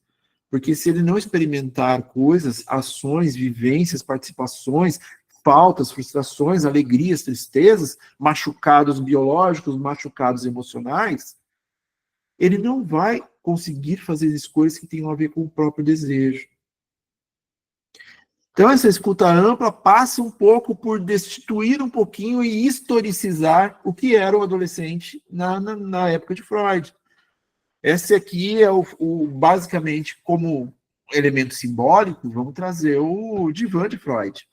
Porque se ele não experimentar coisas, ações, vivências, participações, faltas, frustrações, alegrias, tristezas, machucados biológicos, machucados emocionais, ele não vai conseguir fazer escolhas que tenham a ver com o próprio desejo. Então, essa escuta ampla passa um pouco por destituir um pouquinho e historicizar o que era o adolescente na época de Freud. Esse aqui é basicamente, como elemento simbólico, vamos trazer o divã de Freud.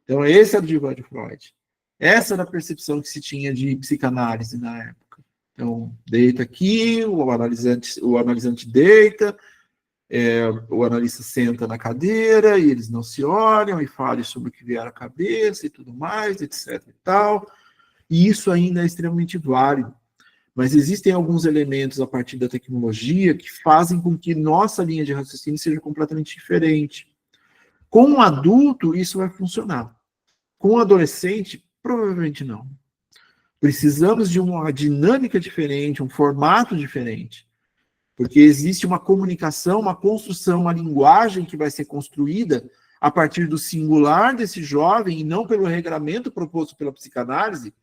Então, esse era o divã de Freud. Essa era a percepção que se tinha de psicanálise na época. Então, deita aqui, o analisante deita, o analista senta na cadeira, e eles não se olham, e falam sobre o que vier à cabeça e tudo mais, etc. e tal. E isso ainda é extremamente válido. Mas existem alguns elementos a partir da tecnologia que fazem com que nossa linha de raciocínio seja completamente diferente. Com um adulto, isso vai funcionar. Com um adolescente, provavelmente não. Precisamos de uma dinâmica diferente, um formato diferente. Porque existe uma comunicação, uma construção, uma linguagem que vai ser construída a partir do singular desse jovem e não pelo regramento proposto pela psicanálise,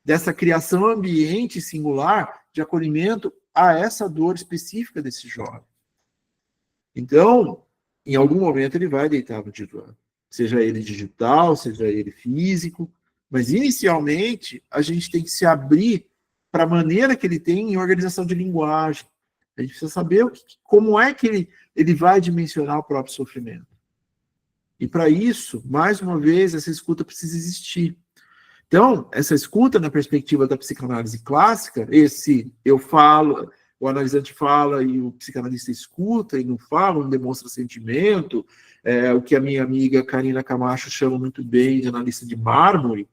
dessa criação ambiente singular de acolhimento a essa dor específica desse jovem. Então, em algum momento ele vai deitar no divã, seja ele digital, seja ele físico, mas inicialmente a gente tem que se abrir para a maneira que ele tem em organização de linguagem. A gente precisa saber como é que ele vai dimensionar o próprio sofrimento. E para isso, mais uma vez, essa escuta precisa existir. Então, essa escuta na perspectiva da psicanálise clássica, eu falo, o analisante fala e o psicanalista escuta e não fala, não demonstra sentimento, o que a minha amiga Karina Camacho chama muito bem de analista de mármore,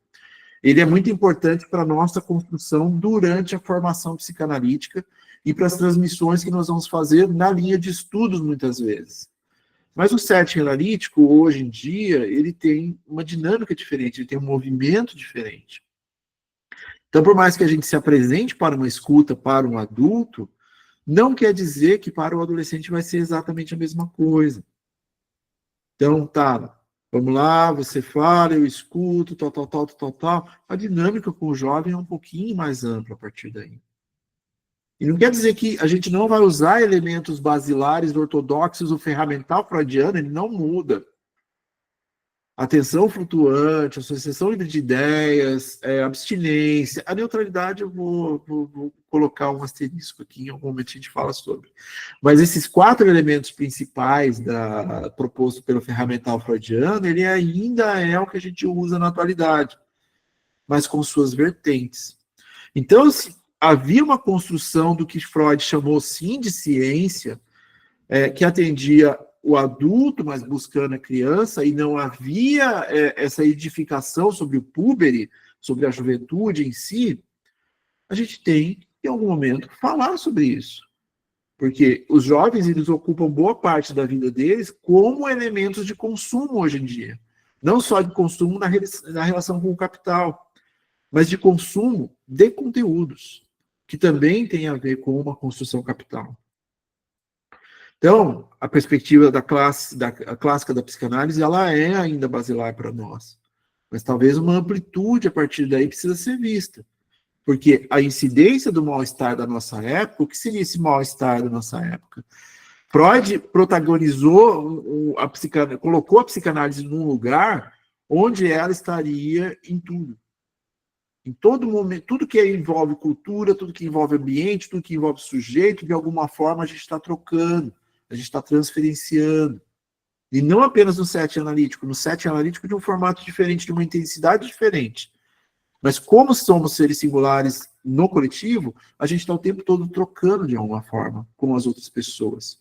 ele é muito importante para a nossa construção durante a formação psicanalítica e para as transmissões que nós vamos fazer na linha de estudos, muitas vezes. Mas o setting analítico, hoje em dia, ele tem uma dinâmica diferente, ele tem um movimento diferente. Então, por mais que a gente se apresente para uma escuta, para um adulto, não quer dizer que para o adolescente vai ser exatamente a mesma coisa. Então, tá, vamos lá, você fala, eu escuto, tal. A dinâmica com o jovem é um pouquinho mais ampla a partir daí. E não quer dizer que a gente não vai usar elementos basilares, ortodoxos, o ferramental freudiano, ele não muda. Atenção flutuante, associação livre de ideias, abstinência, a neutralidade eu vou colocar um asterisco aqui, em algum momento a gente fala sobre. Mas esses 4 elementos principais proposto pelo ferramental freudiano, ele ainda é o que a gente usa na atualidade, mas com suas vertentes. Então, havia uma construção do que Freud chamou, sim, de ciência, que atendia o adulto, mas buscando a criança, e não havia essa edificação sobre o púbere, sobre a juventude em si. A gente tem, em algum momento, falar sobre isso. Porque os jovens, eles ocupam boa parte da vida deles como elementos de consumo hoje em dia. Não só de consumo na relação com o capital, mas de consumo de conteúdos, que também tem a ver com uma construção capital. Então, a perspectiva a clássica da psicanálise, ela é ainda basilar para nós. Mas talvez uma amplitude a partir daí precisa ser vista. Porque a incidência do mal-estar da nossa época, o que seria esse mal-estar da nossa época? Freud protagonizou, colocou a psicanálise num lugar onde ela estaria em tudo. Em todo momento, tudo que envolve cultura, tudo que envolve ambiente, tudo que envolve sujeito, de alguma forma a gente está trocando. A gente está transferenciando. E não apenas no setting analítico, no setting analítico de um formato diferente, de uma intensidade diferente. Mas como somos seres singulares no coletivo, a gente está o tempo todo trocando de alguma forma com as outras pessoas.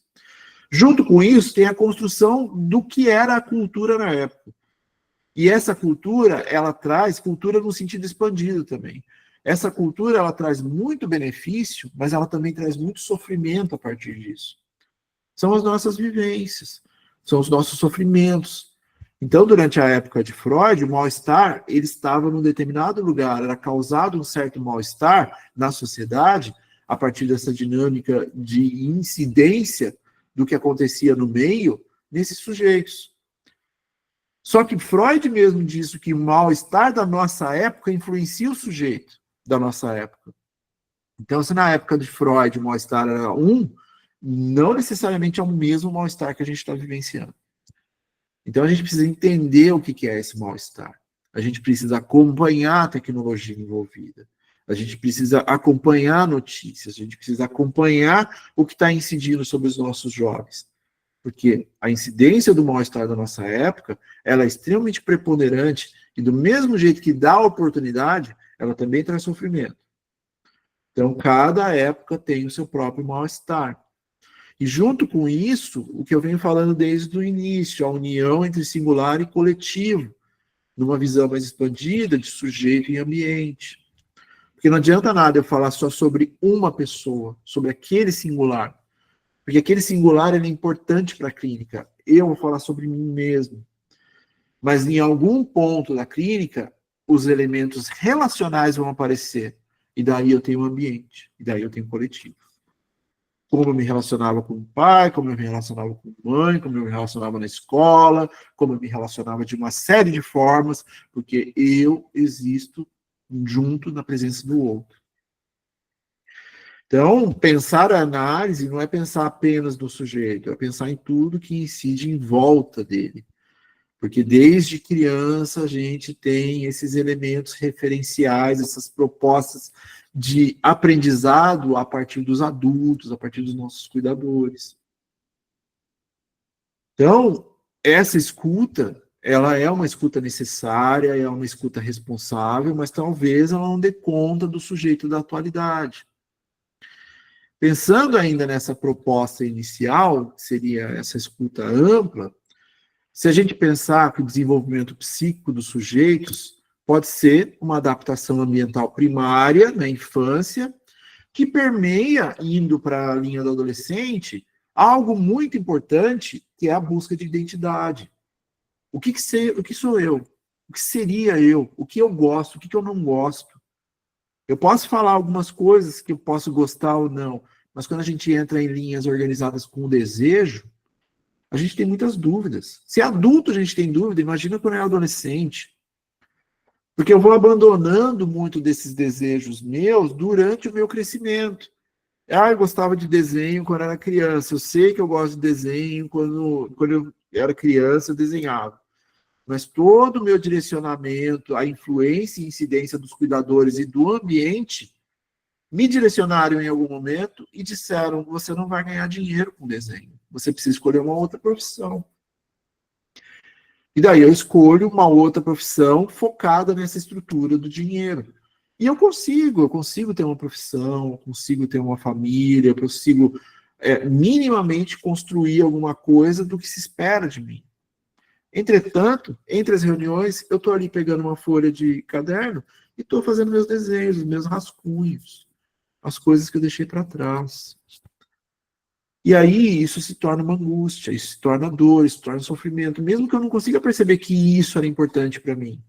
Junto com isso, tem a construção do que era a cultura na época. E essa cultura, ela traz cultura no sentido expandido também. Essa cultura, ela traz muito benefício, mas ela também traz muito sofrimento a partir disso. São as nossas vivências, são os nossos sofrimentos. Então, durante a época de Freud, o mal-estar, ele estava num determinado lugar, era causado um certo mal-estar na sociedade, a partir dessa dinâmica de incidência do que acontecia no meio, nesses sujeitos. Só que Freud mesmo disse que o mal-estar da nossa época influencia o sujeito da nossa época. Então, se na época de Freud o mal-estar era não necessariamente é o mesmo mal-estar que a gente está vivenciando. Então, a gente precisa entender o que é esse mal-estar. A gente precisa acompanhar a tecnologia envolvida. A gente precisa acompanhar notícias. A gente precisa acompanhar o que está incidindo sobre os nossos jovens. Porque a incidência do mal-estar da nossa época, ela é extremamente preponderante e do mesmo jeito que dá oportunidade, ela também traz sofrimento. Então, cada época tem o seu próprio mal-estar. E junto com isso, o que eu venho falando desde o início, a união entre singular e coletivo, numa visão mais expandida de sujeito e ambiente. Porque não adianta nada eu falar só sobre uma pessoa, sobre aquele singular. Porque aquele singular ele é importante para a clínica. Eu vou falar sobre mim mesmo. Mas em algum ponto da clínica, os elementos relacionais vão aparecer. E daí eu tenho um ambiente, e daí eu tenho um coletivo. Como eu me relacionava com o pai, como eu me relacionava com a mãe, como eu me relacionava na escola, como eu me relacionava de uma série de formas, porque eu existo junto na presença do outro. Então, pensar a análise não é pensar apenas no sujeito, é pensar em tudo que incide em volta dele. Porque desde criança a gente tem esses elementos referenciais, essas propostas de aprendizado a partir dos adultos, a partir dos nossos cuidadores. Então, essa escuta, ela é uma escuta necessária, é uma escuta responsável, mas talvez ela não dê conta do sujeito da atualidade. Pensando ainda nessa proposta inicial, que seria essa escuta ampla, se a gente pensar que o desenvolvimento psíquico dos sujeitos pode ser uma adaptação ambiental primária na infância, que permeia, indo para a linha do adolescente, algo muito importante, que é a busca de identidade. O que sou eu? O que seria eu? O que eu gosto? O que eu não gosto? Eu posso falar algumas coisas que eu posso gostar ou não, mas quando a gente entra em linhas organizadas com o desejo, a gente tem muitas dúvidas. Se é adulto a gente tem dúvida, imagina quando é adolescente. Porque eu vou abandonando muito desses desejos meus durante o meu crescimento. Eu gostava de desenho quando era criança. Eu sei que eu gosto de desenho quando eu era criança, eu desenhava. Mas todo o meu direcionamento, a influência e incidência dos cuidadores e do ambiente me direcionaram em algum momento e disseram: você não vai ganhar dinheiro com desenho. Você precisa escolher uma outra profissão. E daí eu escolho uma outra profissão focada nessa estrutura do dinheiro. E eu consigo ter uma profissão, consigo ter uma família, eu consigo minimamente construir alguma coisa do que se espera de mim. Entretanto, entre as reuniões, eu estou ali pegando uma folha de caderno e estou fazendo meus desenhos, meus rascunhos, as coisas que eu deixei para trás. E aí isso se torna uma angústia, isso se torna dor, isso se torna sofrimento, mesmo que eu não consiga perceber que isso era importante para mim.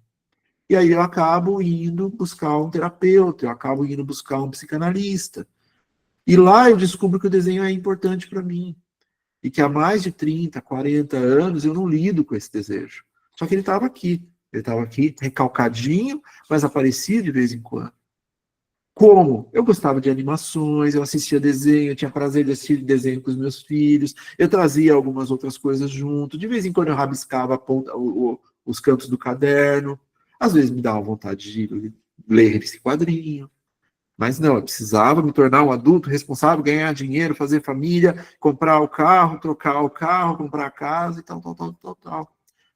E aí eu acabo indo buscar um terapeuta, eu acabo indo buscar um psicanalista. E lá eu descubro que o desenho é importante para mim. E que há mais de 30, 40 anos eu não lido com esse desejo. Só que ele estava aqui. Ele estava aqui, recalcadinho, mas aparecia de vez em quando. Como? Eu gostava de animações, eu assistia desenho, eu tinha prazer de assistir desenho com os meus filhos, eu trazia algumas outras coisas junto, de vez em quando eu rabiscava os cantos do caderno, às vezes me dava vontade de ler esse quadrinho, mas não, eu precisava me tornar um adulto responsável, ganhar dinheiro, fazer família, comprar o carro, trocar o carro, comprar a casa e tal.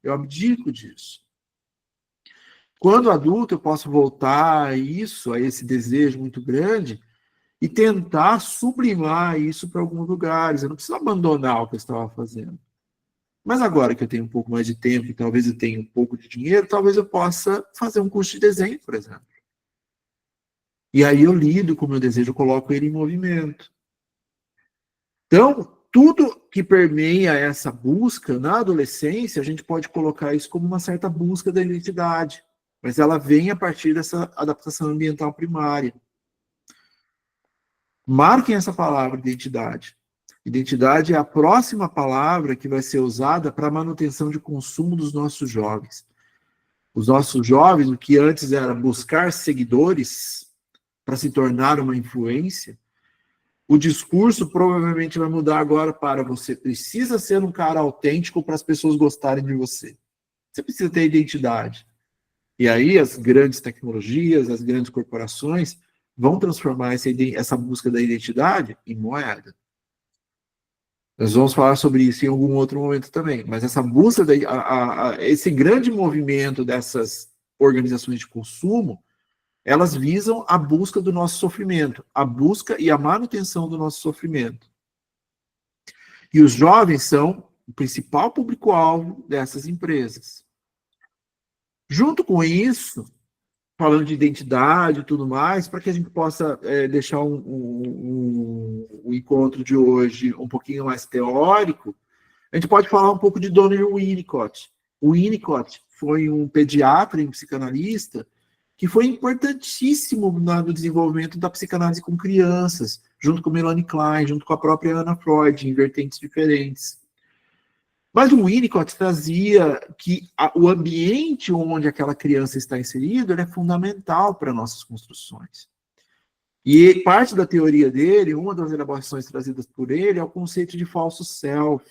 Eu abdico disso. Quando adulto, eu posso voltar a esse desejo muito grande, e tentar sublimar isso para alguns lugares. Eu não preciso abandonar o que eu estava fazendo. Mas agora que eu tenho um pouco mais de tempo e talvez eu tenha um pouco de dinheiro, talvez eu possa fazer um curso de desenho, por exemplo. E aí eu lido com o meu desejo, eu coloco ele em movimento. Então, tudo que permeia essa busca na adolescência, a gente pode colocar isso como uma certa busca da identidade. Mas ela vem a partir dessa adaptação ambiental primária. Marquem essa palavra, identidade. Identidade é a próxima palavra que vai ser usada para a manutenção de consumo dos nossos jovens. Os nossos jovens, o que antes era buscar seguidores para se tornar uma influência, o discurso provavelmente vai mudar agora para: você precisa ser um cara autêntico para as pessoas gostarem de você. Você precisa ter identidade. E aí as grandes tecnologias, as grandes corporações vão transformar essa busca da identidade em moeda. Nós vamos falar sobre isso em algum outro momento também, mas essa busca, esse grande movimento dessas organizações de consumo, elas visam a busca do nosso sofrimento, a busca e a manutenção do nosso sofrimento. E os jovens são o principal público-alvo dessas empresas. Junto com isso, falando de identidade e tudo mais, para que a gente possa deixar o encontro de hoje um pouquinho mais teórico, a gente pode falar um pouco de Donald Winnicott. O Winnicott foi um pediatra e um psicanalista que foi importantíssimo no desenvolvimento da psicanálise com crianças, junto com Melanie Klein, junto com a própria Anna Freud, em vertentes diferentes. Mas o Winnicott trazia que o ambiente onde aquela criança está inserida é fundamental para nossas construções. E parte da teoria dele, uma das elaborações trazidas por ele, é o conceito de falso self.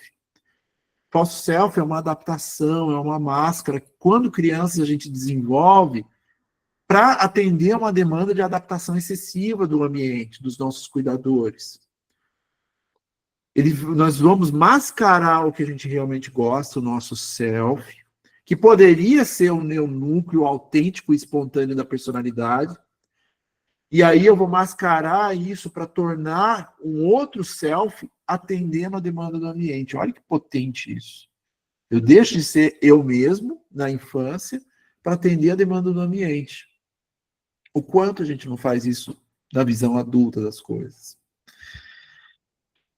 Falso self é uma adaptação, é uma máscara que, quando crianças, a gente desenvolve para atender a uma demanda de adaptação excessiva do ambiente, dos nossos cuidadores. Nós vamos mascarar o que a gente realmente gosta, o nosso self, que poderia ser o meu núcleo autêntico e espontâneo da personalidade, e aí eu vou mascarar isso para tornar um outro self atendendo a demanda do ambiente. Olha que potente isso. Eu deixo de ser eu mesmo, na infância, para atender a demanda do ambiente. O quanto a gente não faz isso na visão adulta das coisas.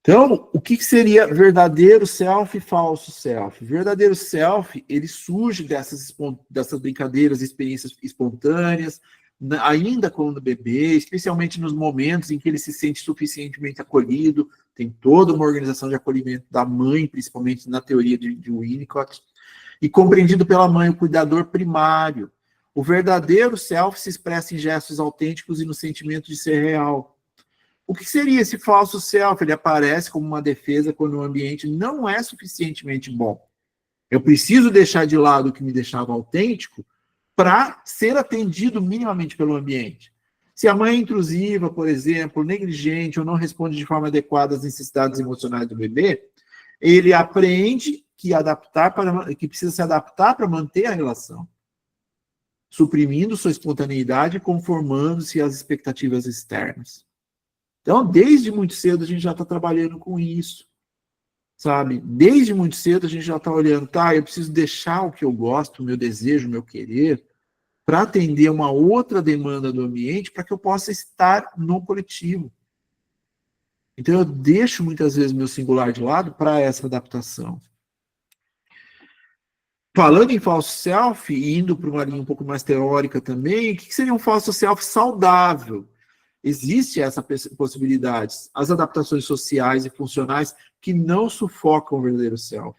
Então, o que seria verdadeiro self e falso self? Verdadeiro self, ele surge dessas brincadeiras, experiências espontâneas, ainda quando bebê, especialmente nos momentos em que ele se sente suficientemente acolhido, tem toda uma organização de acolhimento da mãe, principalmente na teoria de Winnicott, e compreendido pela mãe, o cuidador primário. O verdadeiro self se expressa em gestos autênticos e no sentimento de ser real. O que seria esse falso self? Ele aparece como uma defesa quando o ambiente não é suficientemente bom. Eu preciso deixar de lado o que me deixava autêntico para ser atendido minimamente pelo ambiente. Se a mãe é intrusiva, por exemplo, negligente ou não responde de forma adequada às necessidades emocionais do bebê, ele aprende que precisa se adaptar para manter a relação, suprimindo sua espontaneidade e conformando-se às expectativas externas. Então, desde muito cedo, a gente já está trabalhando com isso, sabe? Desde muito cedo, a gente já está olhando, eu preciso deixar o que eu gosto, o meu desejo, o meu querer, para atender uma outra demanda do ambiente, para que eu possa estar no coletivo. Então, eu deixo muitas vezes meu singular de lado para essa adaptação. Falando em falso self, e indo para uma linha um pouco mais teórica também, o que seria um falso self saudável? Existe essa possibilidade, as adaptações sociais e funcionais que não sufocam o verdadeiro self.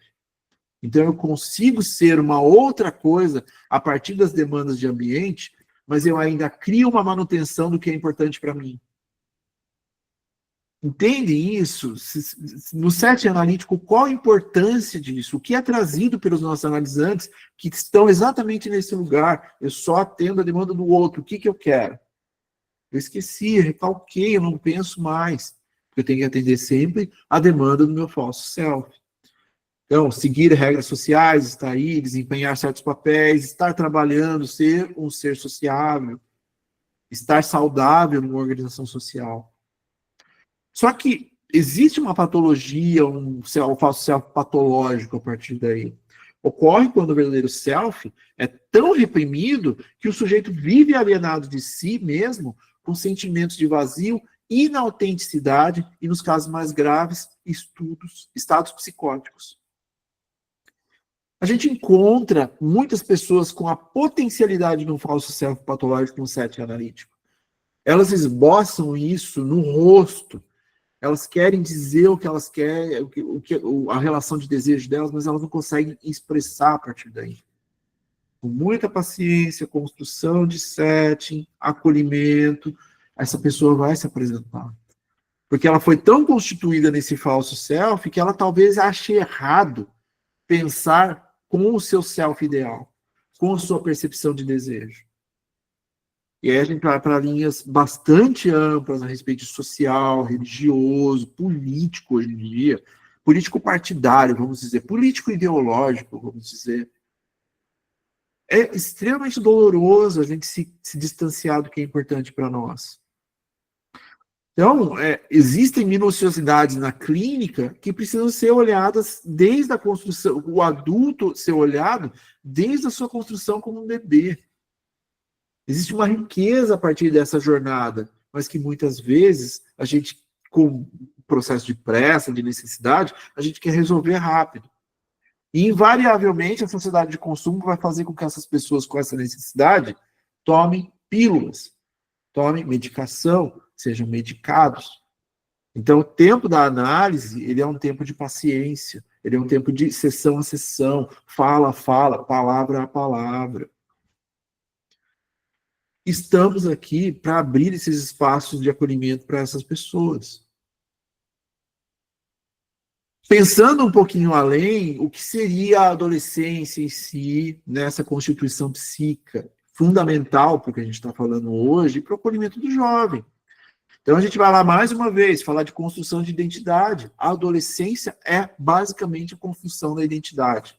Então, eu consigo ser uma outra coisa a partir das demandas de ambiente, mas eu ainda crio uma manutenção do que é importante para mim. Entendem isso? No set analítico, qual a importância disso? O que é trazido pelos nossos analisantes que estão exatamente nesse lugar? Eu só atendo a demanda do outro. O que eu quero? Eu esqueci, recalquei, eu não penso mais. Eu tenho que atender sempre a demanda do meu falso self. Então, seguir regras sociais, estar aí, desempenhar certos papéis, estar trabalhando, ser um ser sociável, estar saudável numa organização social. Só que existe uma patologia, um falso self patológico a partir daí. Ocorre quando o verdadeiro self é tão reprimido que o sujeito vive alienado de si mesmo, com sentimentos de vazio, inautenticidade e, nos casos mais graves, estados psicóticos. A gente encontra muitas pessoas com a potencialidade de um falso self patológico no set analítico. Elas esboçam isso no rosto. Elas querem dizer o que elas querem, a relação de desejo delas, mas elas não conseguem expressar a partir daí. Com muita paciência, construção de setting, acolhimento, essa pessoa vai se apresentar. Porque ela foi tão constituída nesse falso self que ela talvez ache errado pensar com o seu self ideal, com a sua percepção de desejo. E aí a gente vai para linhas bastante amplas a respeito de social, religioso, político hoje em dia, político partidário, vamos dizer, político ideológico, vamos dizer. É extremamente doloroso a gente se distanciar do que é importante para nós. Então, existem minuciosidades na clínica que precisam ser olhadas desde a construção, o adulto ser olhado desde a sua construção como um bebê. Existe uma riqueza a partir dessa jornada, mas que muitas vezes a gente, com processo de pressa, de necessidade, a gente quer resolver rápido. E, invariavelmente, a sociedade de consumo vai fazer com que essas pessoas com essa necessidade tomem pílulas, tomem medicação, sejam medicados. Então, o tempo da análise, ele é um tempo de paciência, ele é um tempo de sessão a sessão, fala a fala, palavra a palavra. Estamos aqui para abrir esses espaços de acolhimento para essas pessoas. Pensando um pouquinho além, o que seria a adolescência em si, nessa constituição psíquica, fundamental para o que a gente está falando hoje, e para o acolhimento do jovem. Então a gente vai lá mais uma vez, falar de construção de identidade. A adolescência é basicamente a construção da identidade.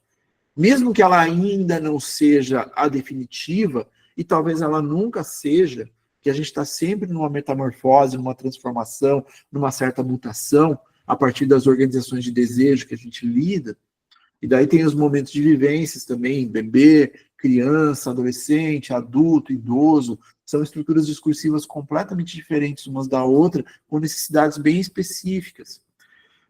Mesmo que ela ainda não seja a definitiva, e talvez ela nunca seja, que a gente está sempre numa metamorfose, numa transformação, numa certa mutação, a partir das organizações de desejo que a gente lida, e daí tem os momentos de vivências também, bebê, criança, adolescente, adulto, idoso, são estruturas discursivas completamente diferentes umas da outra, com necessidades bem específicas.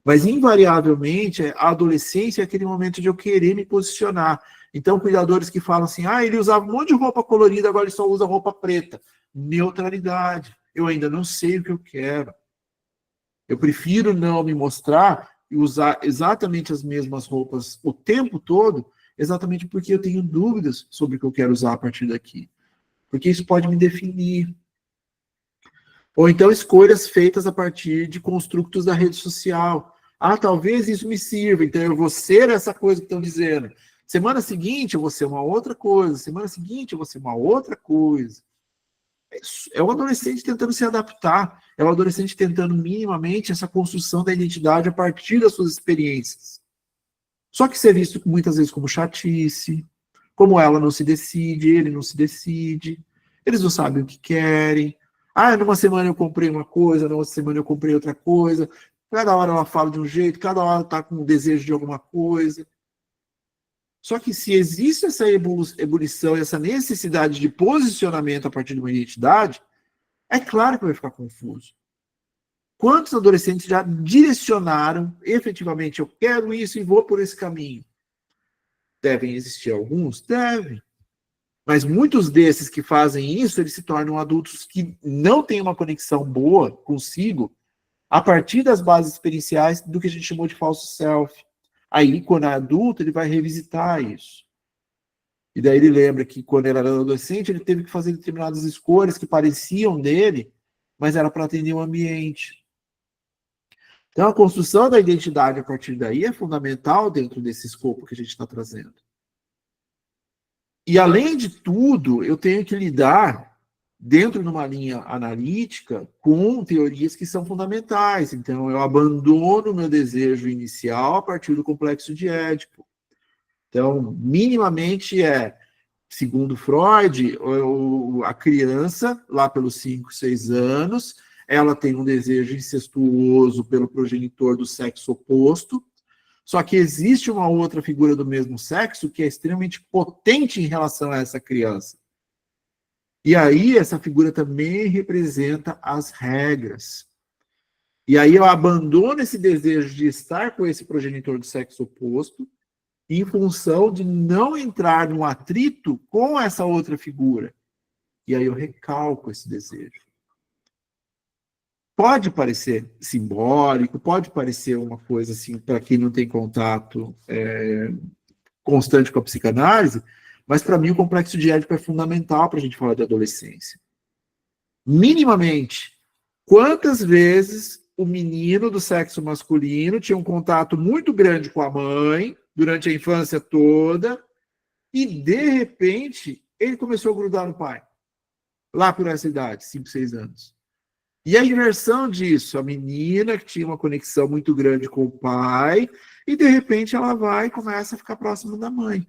Mas, invariavelmente, a adolescência é aquele momento de eu querer me posicionar. Então, cuidadores que falam assim, ele usava um monte de roupa colorida, agora ele só usa roupa preta. Neutralidade. Eu ainda não sei o que eu quero. Eu prefiro não me mostrar e usar exatamente as mesmas roupas o tempo todo, exatamente porque eu tenho dúvidas sobre o que eu quero usar a partir daqui. Porque isso pode me definir. Ou então escolhas feitas a partir de construtos da rede social. Talvez isso me sirva, então eu vou ser essa coisa que estão dizendo. Semana seguinte eu vou ser uma outra coisa, semana seguinte eu vou ser uma outra coisa. É o adolescente tentando se adaptar, é o adolescente tentando minimamente essa construção da identidade a partir das suas experiências. Só que isso é visto muitas vezes como chatice, como ela não se decide, ele não se decide, eles não sabem o que querem. Numa semana eu comprei uma coisa, na outra semana eu comprei outra coisa, cada hora ela fala de um jeito, cada hora ela está com um desejo de alguma coisa. Só que se existe essa ebulição, essa necessidade de posicionamento a partir de uma identidade, é claro que vai ficar confuso. Quantos adolescentes já direcionaram, efetivamente, eu quero isso e vou por esse caminho? Devem existir alguns? Devem. Mas muitos desses que fazem isso, eles se tornam adultos que não têm uma conexão boa consigo a partir das bases experienciais do que a gente chamou de falso self. Aí, quando é adulto, ele vai revisitar isso. E daí ele lembra que quando ele era adolescente, ele teve que fazer determinadas escolhas que pareciam dele, mas era para atender o ambiente. Então, a construção da identidade a partir daí é fundamental dentro desse escopo que a gente está trazendo. E, além de tudo, eu tenho que lidar, dentro de uma linha analítica, com teorias que são fundamentais. Então, eu abandono o meu desejo inicial a partir do complexo de Édipo. Então, minimamente segundo Freud, a criança, lá pelos 5, 6 anos, ela tem um desejo incestuoso pelo progenitor do sexo oposto, só que existe uma outra figura do mesmo sexo que é extremamente potente em relação a essa criança. E aí, essa figura também representa as regras. E aí eu abandono esse desejo de estar com esse progenitor do sexo oposto em função de não entrar num atrito com essa outra figura. E aí eu recalco esse desejo. Pode parecer simbólico, pode parecer uma coisa assim, para quem não tem contato constante com a psicanálise, mas para mim o complexo de Édipo é fundamental para a gente falar de adolescência. Minimamente, quantas vezes o menino do sexo masculino tinha um contato muito grande com a mãe durante a infância toda e, de repente, ele começou a grudar no pai, lá por essa idade, 5, 6 anos. E a inversão disso, a menina que tinha uma conexão muito grande com o pai e, de repente, ela vai e começa a ficar próxima da mãe.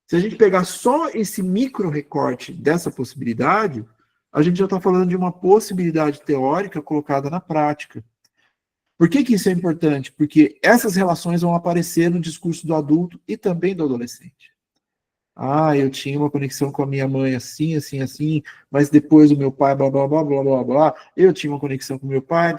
Se a gente pegar só esse micro recorte dessa possibilidade, a gente já está falando de uma possibilidade teórica colocada na prática. Por que isso é importante? Porque essas relações vão aparecer no discurso do adulto e também do adolescente. Eu tinha uma conexão com a minha mãe assim, assim, assim, mas depois o meu pai, blá, blá, blá, blá, blá, blá, eu tinha uma conexão com o meu pai,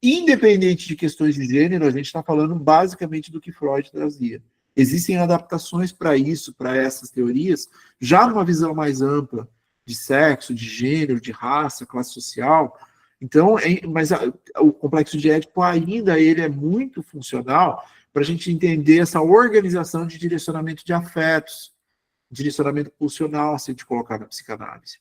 independente de questões de gênero, a gente está falando basicamente do que Freud trazia. Existem adaptações para isso, para essas teorias, já numa visão mais ampla de sexo, de gênero, de raça, classe social. Então, mas o complexo de Édipo ainda ele é muito funcional para a gente entender essa organização de direcionamento de afetos, direcionamento pulsional, se a gente colocar na psicanálise.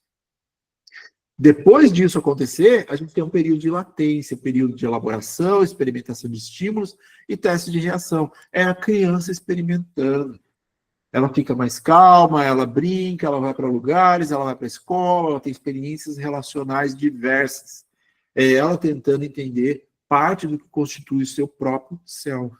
Depois disso acontecer, a gente tem um período de latência, período de elaboração, experimentação de estímulos e teste de reação. É a criança experimentando. Ela fica mais calma, ela brinca, ela vai para lugares, ela vai para a escola, ela tem experiências relacionais diversas. É ela tentando entender parte do que constitui o seu próprio self.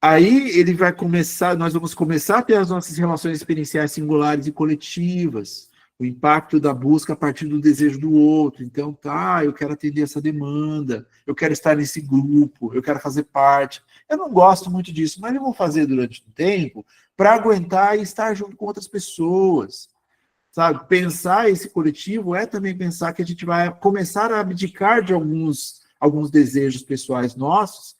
Aí ele vai começar, nós vamos começar a ter as nossas relações experienciais singulares e coletivas, o impacto da busca a partir do desejo do outro. Então, eu quero atender essa demanda, eu quero estar nesse grupo, eu quero fazer parte. Eu não gosto muito disso, mas eu vou fazer durante um tempo para aguentar e estar junto com outras pessoas. sabe? Pensar esse coletivo é também pensar que a gente vai começar a abdicar de alguns desejos pessoais nossos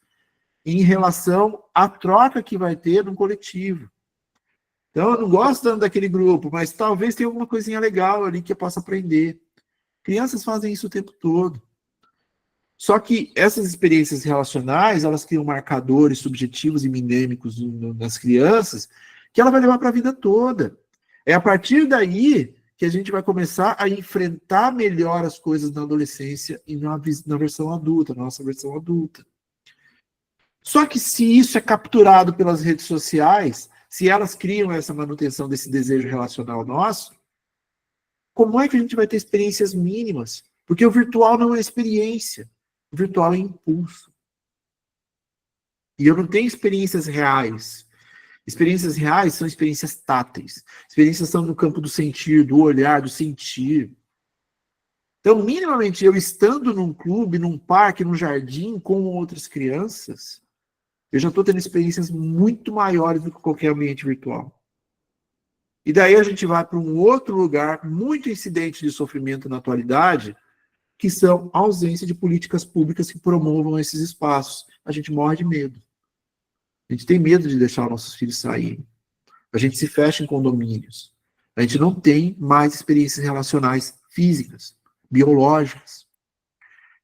em relação à troca que vai ter no coletivo. Então, eu não gosto tanto daquele grupo, mas talvez tenha alguma coisinha legal ali que eu possa aprender. Crianças fazem isso o tempo todo. Só que essas experiências relacionais, elas criam marcadores subjetivos e minêmicos nas crianças que ela vai levar para a vida toda. É a partir daí que a gente vai começar a enfrentar melhor as coisas na adolescência e na versão adulta, na nossa versão adulta. Só que se isso é capturado pelas redes sociais, se elas criam essa manutenção desse desejo relacional nosso, como é que a gente vai ter experiências mínimas? Porque o virtual não é experiência, o virtual é impulso. E eu não tenho experiências reais. Experiências reais são experiências táteis. Experiências são no campo do sentir, do olhar, do sentir. Então, minimamente, eu estando num clube, num parque, num jardim, com outras crianças, eu já estou tendo experiências muito maiores do que qualquer ambiente virtual. E daí a gente vai para um outro lugar muito incidente de sofrimento na atualidade, que são a ausência de políticas públicas que promovam esses espaços. A gente morre de medo. A gente tem medo de deixar nossos filhos saírem. A gente se fecha em condomínios. A gente não tem mais experiências relacionais físicas, biológicas,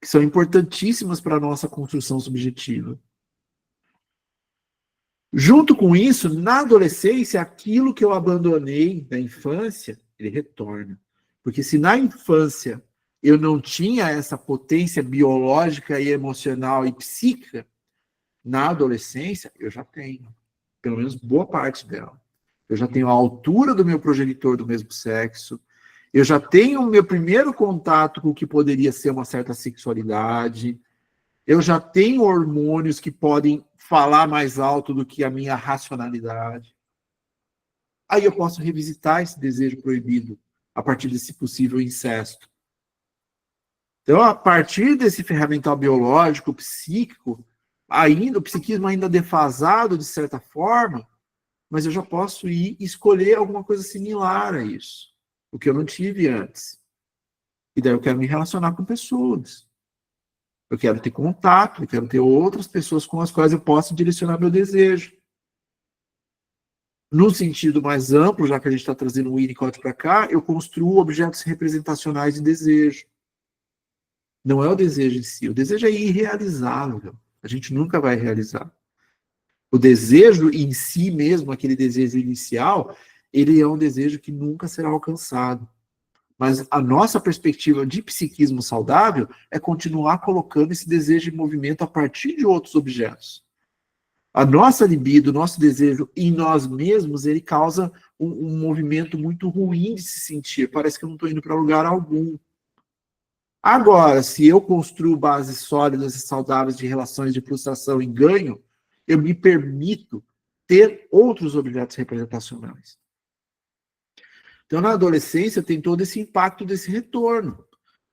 que são importantíssimas para a nossa construção subjetiva. Junto com isso, na adolescência, aquilo que eu abandonei na infância, ele retorna. Porque se na infância eu não tinha essa potência biológica e emocional e psíquica, na adolescência eu já tenho. Pelo menos boa parte dela. Eu já tenho a altura do meu progenitor do mesmo sexo, eu já tenho o meu primeiro contato com o que poderia ser uma certa sexualidade, eu já tenho hormônios que podem falar mais alto do que a minha racionalidade. Aí eu posso revisitar esse desejo proibido a partir desse possível incesto. Então, a partir desse ferramental biológico, psíquico, ainda o psiquismo ainda defasado de certa forma, mas eu já posso ir escolher alguma coisa similar a isso, o que eu não tive antes. E daí eu quero me relacionar com pessoas. Eu quero ter contato, eu quero ter outras pessoas com as quais eu possa direcionar meu desejo. No sentido mais amplo, já que a gente está trazendo o Winnicott para cá, eu construo objetos representacionais de desejo. Não é o desejo em si. O desejo é irrealizável. A gente nunca vai realizar. O desejo em si mesmo, aquele desejo inicial, ele é um desejo que nunca será alcançado. Mas a nossa perspectiva de psiquismo saudável é continuar colocando esse desejo em movimento a partir de outros objetos. A nossa libido, o nosso desejo em nós mesmos, ele causa um movimento muito ruim de se sentir. Parece que eu não estou indo para lugar algum. Agora, se eu construo bases sólidas e saudáveis de relações de frustração e ganho, eu me permito ter outros objetos representacionais. Então, na adolescência, tem todo esse impacto desse retorno.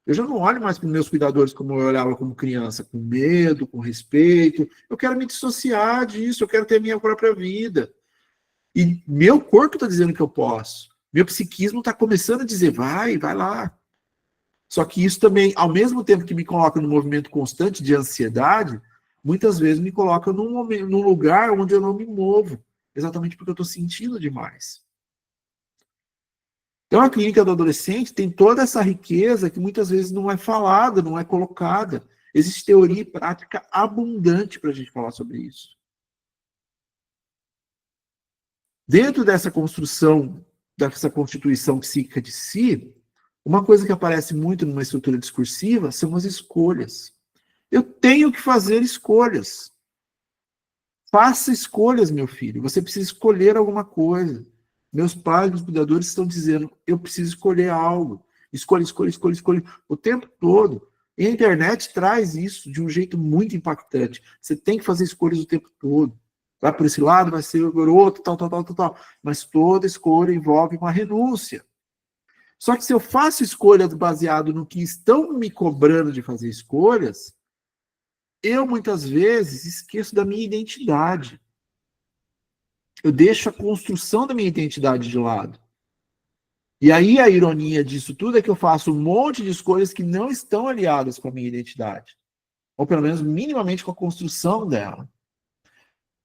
Eu já não olho mais para os meus cuidadores como eu olhava como criança, com medo, com respeito. Eu quero me dissociar disso, eu quero ter a minha própria vida. E meu corpo está dizendo que eu posso. Meu psiquismo está começando a dizer, vai lá. Só que isso também, ao mesmo tempo que me coloca num movimento constante de ansiedade, muitas vezes me coloca num lugar onde eu não me movo, exatamente porque eu estou sentindo demais. Então, a clínica do adolescente tem toda essa riqueza que muitas vezes não é falada, não é colocada. Existe teoria e prática abundante para a gente falar sobre isso. Dentro dessa construção, dessa constituição psíquica de si, uma coisa que aparece muito numa estrutura discursiva são as escolhas. Eu tenho que fazer escolhas. Faça escolhas, meu filho. Você precisa escolher alguma coisa. Meus pais, meus cuidadores estão dizendo, eu preciso escolher algo. Escolha o tempo todo. E a internet traz isso de um jeito muito impactante. Você tem que fazer escolhas o tempo todo. Vai por esse lado, vai ser por outro, tal. Mas toda escolha envolve uma renúncia. Só que se eu faço escolhas baseado no que estão me cobrando de fazer escolhas, eu muitas vezes esqueço da minha identidade. Eu deixo a construção da minha identidade de lado. E aí a ironia disso tudo é que eu faço um monte de escolhas que não estão aliadas com a minha identidade. Ou pelo menos minimamente com a construção dela.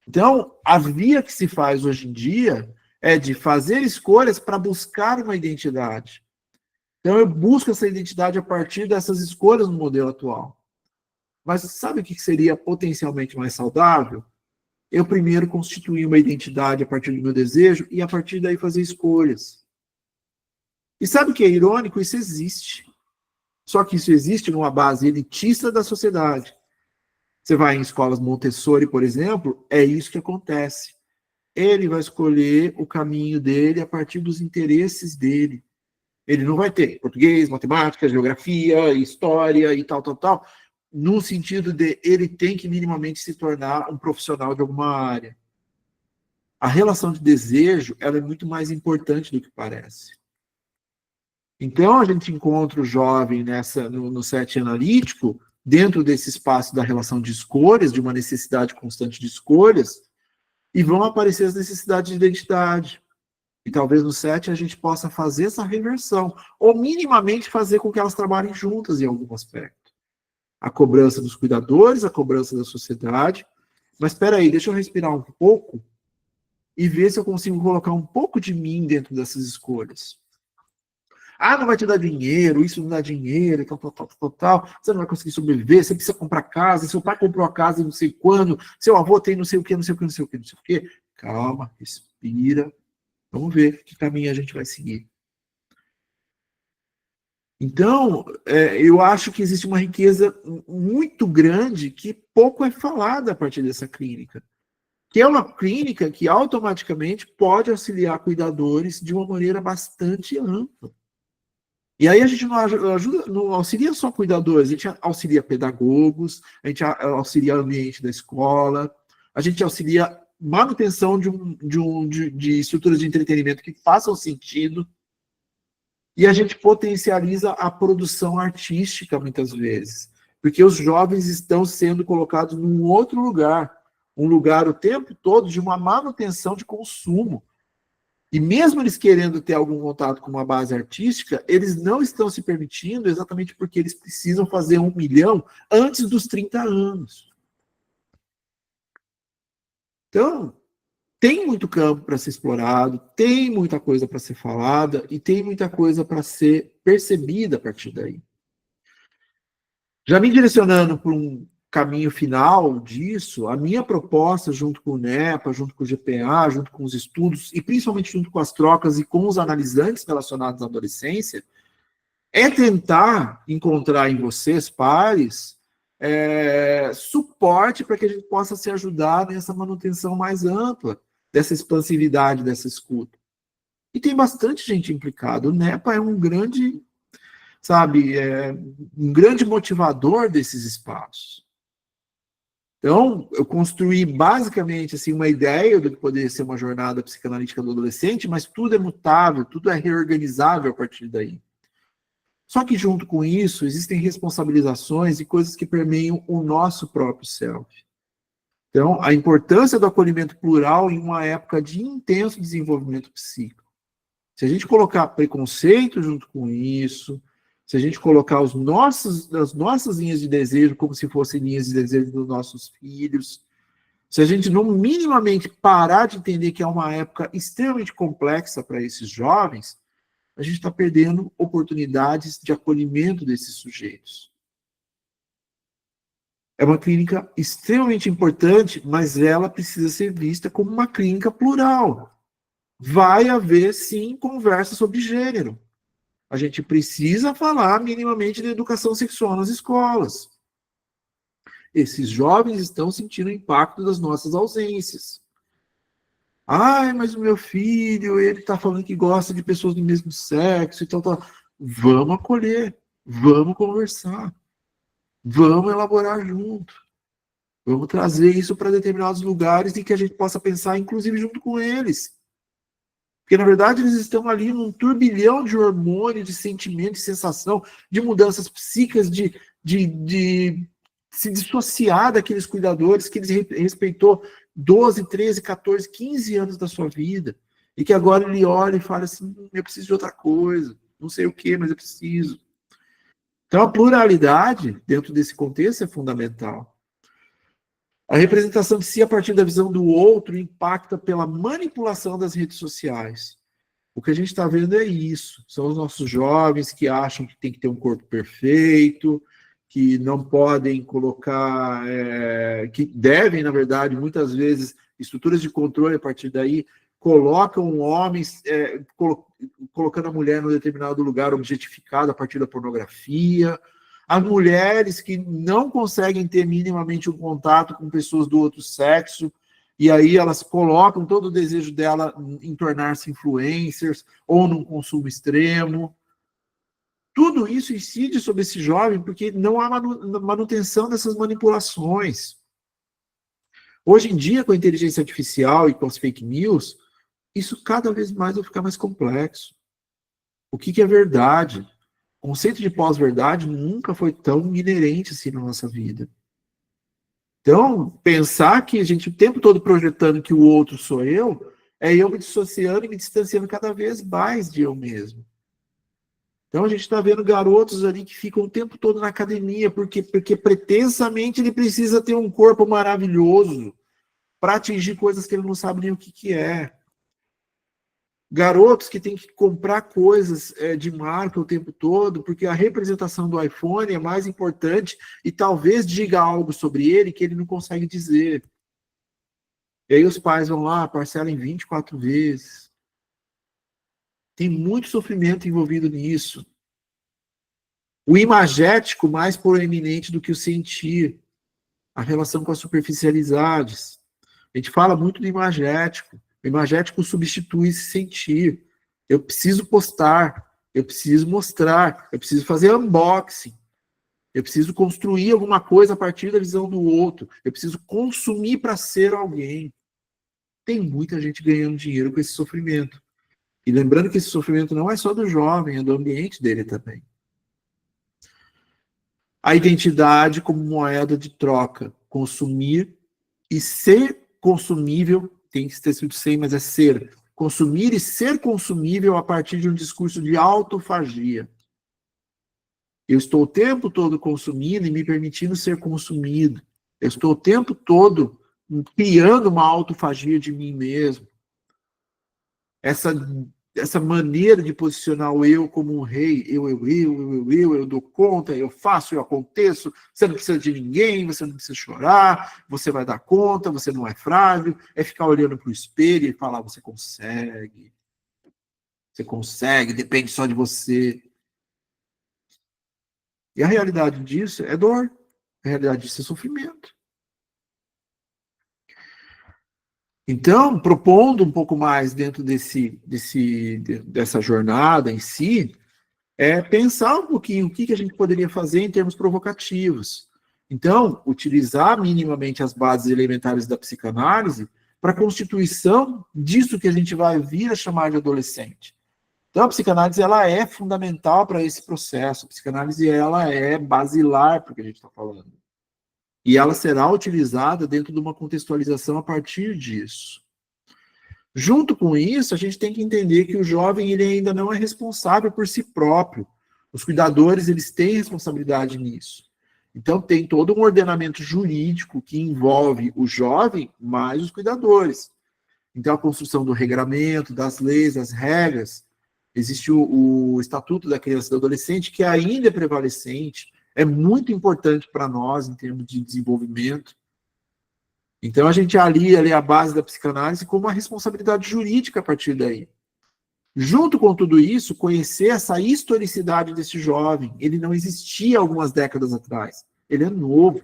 Então, a via que se faz hoje em dia é de fazer escolhas para buscar uma identidade. Então, eu busco essa identidade a partir dessas escolhas no modelo atual. Mas sabe o que seria potencialmente mais saudável? Eu primeiro constituir uma identidade a partir do meu desejo e a partir daí fazer escolhas. E sabe o que é irônico? Isso existe. Só que isso existe numa base elitista da sociedade. Você vai em escolas Montessori, por exemplo, é isso que acontece. Ele vai escolher o caminho dele a partir dos interesses dele. Ele não vai ter português, matemática, geografia, história e tal, no sentido de ele tem que minimamente se tornar um profissional de alguma área. A relação de desejo, ela é muito mais importante do que parece. Então, a gente encontra o jovem no set analítico, dentro desse espaço da relação de escolhas, de uma necessidade constante de escolhas, e vão aparecer as necessidades de identidade. E talvez no set a gente possa fazer essa reversão, ou minimamente fazer com que elas trabalhem juntas em algum aspecto. A cobrança dos cuidadores, a cobrança da sociedade. Mas espera aí, deixa eu respirar um pouco e ver se eu consigo colocar um pouco de mim dentro dessas escolhas. Ah, não vai te dar dinheiro, isso não dá dinheiro, tal. Você não vai conseguir sobreviver, você precisa comprar casa, seu pai comprou a casa não sei quando, seu avô tem não sei o que, não sei o que, não sei o que, não sei o que. Calma, respira. Vamos ver que caminho a gente vai seguir. Então, eu acho que existe uma riqueza muito grande que pouco é falada a partir dessa clínica. Que é uma clínica que automaticamente pode auxiliar cuidadores de uma maneira bastante ampla. E aí a gente não auxilia só cuidadores, a gente auxilia pedagogos, a gente auxilia o ambiente da escola, a gente auxilia manutenção de estruturas de entretenimento que façam sentido, e a gente potencializa a produção artística muitas vezes, porque os jovens estão sendo colocados num outro lugar, um lugar o tempo todo de uma manutenção de consumo. E mesmo eles querendo ter algum contato com uma base artística, eles não estão se permitindo exatamente porque eles precisam fazer 1 milhão antes dos 30 anos. Então, tem muito campo para ser explorado, tem muita coisa para ser falada e tem muita coisa para ser percebida a partir daí. Já me direcionando para um caminho final disso, a minha proposta, junto com o NEPA, junto com o GPA, junto com os estudos, e principalmente junto com as trocas e com os analisantes relacionados à adolescência, é tentar encontrar em vocês, pares, suporte para que a gente possa se ajudar nessa manutenção mais ampla, dessa expansividade, dessa escuta. E tem bastante gente implicada. O NEPA é um grande, um grande motivador desses espaços. Então, eu construí basicamente assim, uma ideia do que poderia ser uma jornada psicanalítica do adolescente, mas tudo é mutável, tudo é reorganizável a partir daí. Só que junto com isso, existem responsabilizações e coisas que permeiam o nosso próprio self. Então, a importância do acolhimento plural em uma época de intenso desenvolvimento psíquico. Se a gente colocar preconceito junto com isso, se a gente colocar as nossas linhas de desejo como se fossem linhas de desejo dos nossos filhos, se a gente não minimamente parar de entender que é uma época extremamente complexa para esses jovens, a gente está perdendo oportunidades de acolhimento desses sujeitos. É uma clínica extremamente importante, mas ela precisa ser vista como uma clínica plural. Vai haver, sim, conversa sobre gênero. A gente precisa falar minimamente de educação sexual nas escolas. Esses jovens estão sentindo o impacto das nossas ausências. Ai, mas o meu filho, ele está falando que gosta de pessoas do mesmo sexo e tal. Vamos acolher, vamos conversar, vamos elaborar junto. Vamos trazer isso para determinados lugares em que a gente possa pensar, inclusive, junto com eles. Porque, na verdade, eles estão ali num turbilhão de hormônio, de sentimento, de sensação, de mudanças psíquicas, de se dissociar daqueles cuidadores que eles respeitou 12, 13, 14, 15 anos da sua vida. e que agora ele olha e fala assim, eu preciso de outra coisa, não sei o que, mas eu preciso. Então a pluralidade dentro desse contexto é fundamental. A representação de si a partir da visão do outro impacta pela manipulação das redes sociais. O que a gente está vendo é isso. São os nossos jovens que acham que tem que ter um corpo perfeito, que não podem colocar, que devem, na verdade, muitas vezes, estruturas de controle a partir daí, colocam homens, colocando a mulher num determinado lugar objetificado a partir da pornografia. As mulheres que não conseguem ter minimamente um contato com pessoas do outro sexo, e aí elas colocam todo o desejo dela em tornar-se influencers ou num consumo extremo. Tudo isso incide sobre esse jovem porque não há manutenção dessas manipulações. Hoje em dia, com a inteligência artificial e com as fake news, isso cada vez mais vai ficar mais complexo. O que é verdade? O conceito de pós-verdade nunca foi tão inerente assim na nossa vida. Então, pensar que a gente o tempo todo projetando que o outro sou eu, é eu me dissociando e me distanciando cada vez mais de eu mesmo. Então, a gente está vendo garotos ali que ficam o tempo todo na academia, porque pretensamente ele precisa ter um corpo maravilhoso para atingir coisas que ele não sabe nem o que é. Garotos que têm que comprar coisas de marca o tempo todo, porque a representação do iPhone é mais importante e talvez diga algo sobre ele que ele não consegue dizer. E aí os pais vão lá, parcelam em 24 vezes. Tem muito sofrimento envolvido nisso. O imagético mais proeminente do que o sentir. A relação com as superficialidades. A gente fala muito do imagético. O imagético substitui esse sentir. Eu preciso postar, eu preciso mostrar, eu preciso fazer unboxing, eu preciso construir alguma coisa a partir da visão do outro, eu preciso consumir para ser alguém. Tem muita gente ganhando dinheiro com esse sofrimento. E lembrando que esse sofrimento não é só do jovem, é do ambiente dele também. A identidade como moeda de troca, consumir e ser consumível, tem que ter sido sem, mas é ser. Consumir e ser consumível a partir de um discurso de autofagia. Eu estou o tempo todo consumindo e me permitindo ser consumido. Eu estou o tempo todo criando uma autofagia de mim mesmo. Essa maneira de posicionar o eu como um rei, eu dou conta, eu faço, eu aconteço, você não precisa de ninguém, você não precisa chorar, você vai dar conta, você não é frágil, é ficar olhando para o espelho e falar, você consegue, depende só de você. E a realidade disso é dor, a realidade disso é sofrimento. Então, propondo um pouco mais dentro dessa jornada em si, é pensar um pouquinho o que a gente poderia fazer em termos provocativos. Então, utilizar minimamente as bases elementares da psicanálise para a constituição disso que a gente vai vir a chamar de adolescente. Então, a psicanálise ela é fundamental para esse processo. A psicanálise ela é basilar para o que a gente está falando. E ela será utilizada dentro de uma contextualização a partir disso. Junto com isso, a gente tem que entender que o jovem ele ainda não é responsável por si próprio. Os cuidadores eles têm responsabilidade nisso. Então, tem todo um ordenamento jurídico que envolve o jovem mais os cuidadores. Então, a construção do regramento, das leis, das regras. Existe o Estatuto da Criança e do Adolescente, que ainda é prevalecente, é muito importante para nós em termos de desenvolvimento. Então, a gente alia ali a base da psicanálise com uma responsabilidade jurídica a partir daí. Junto com tudo isso, conhecer essa historicidade desse jovem. Ele não existia algumas décadas atrás. Ele é novo.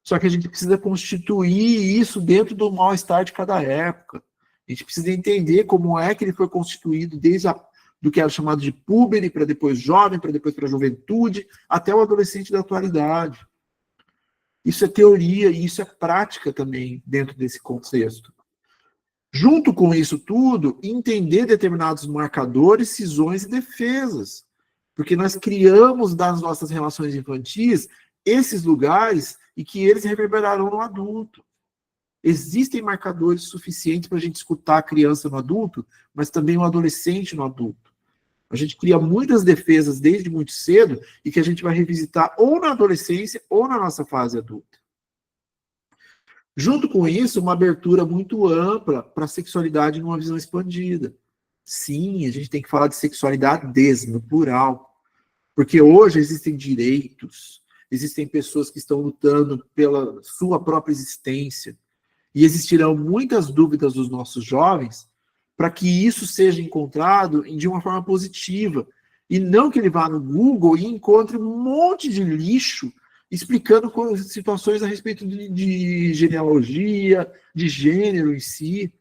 Só que a gente precisa constituir isso dentro do mal-estar de cada época. A gente precisa entender como é que ele foi constituído desde do que era chamado de púbere, para depois jovem, para depois para a juventude, até o adolescente da atualidade. Isso é teoria e isso é prática também dentro desse contexto. Junto com isso tudo, entender determinados marcadores, cisões e defesas. Porque nós criamos das nossas relações infantis esses lugares e que eles reverberarão no adulto. Existem marcadores suficientes para a gente escutar a criança no adulto, mas também o adolescente no adulto. A gente cria muitas defesas desde muito cedo e que a gente vai revisitar ou na adolescência ou na nossa fase adulta. Junto com isso, uma abertura muito ampla para a sexualidade numa visão expandida. Sim, a gente tem que falar de sexualidades, no plural. Porque hoje existem direitos, existem pessoas que estão lutando pela sua própria existência. E existirão muitas dúvidas dos nossos jovens para que isso seja encontrado de uma forma positiva. E não que ele vá no Google e encontre um monte de lixo explicando situações a respeito de genealogia, de gênero em si.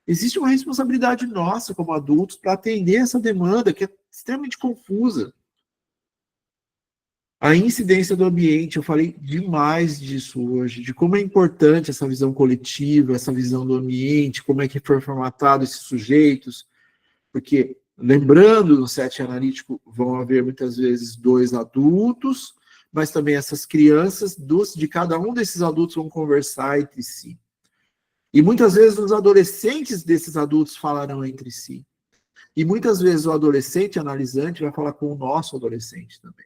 Existe uma responsabilidade nossa como adultos para atender essa demanda que é extremamente confusa. A incidência do ambiente, eu falei demais disso hoje, de como é importante essa visão coletiva, essa visão do ambiente, como é que foi formatado esses sujeitos, porque, lembrando, no set analítico vão haver muitas vezes 2 adultos, mas também essas crianças, de cada um desses adultos vão conversar entre si. E muitas vezes os adolescentes desses adultos falarão entre si. E muitas vezes o adolescente analisante vai falar com o nosso adolescente também.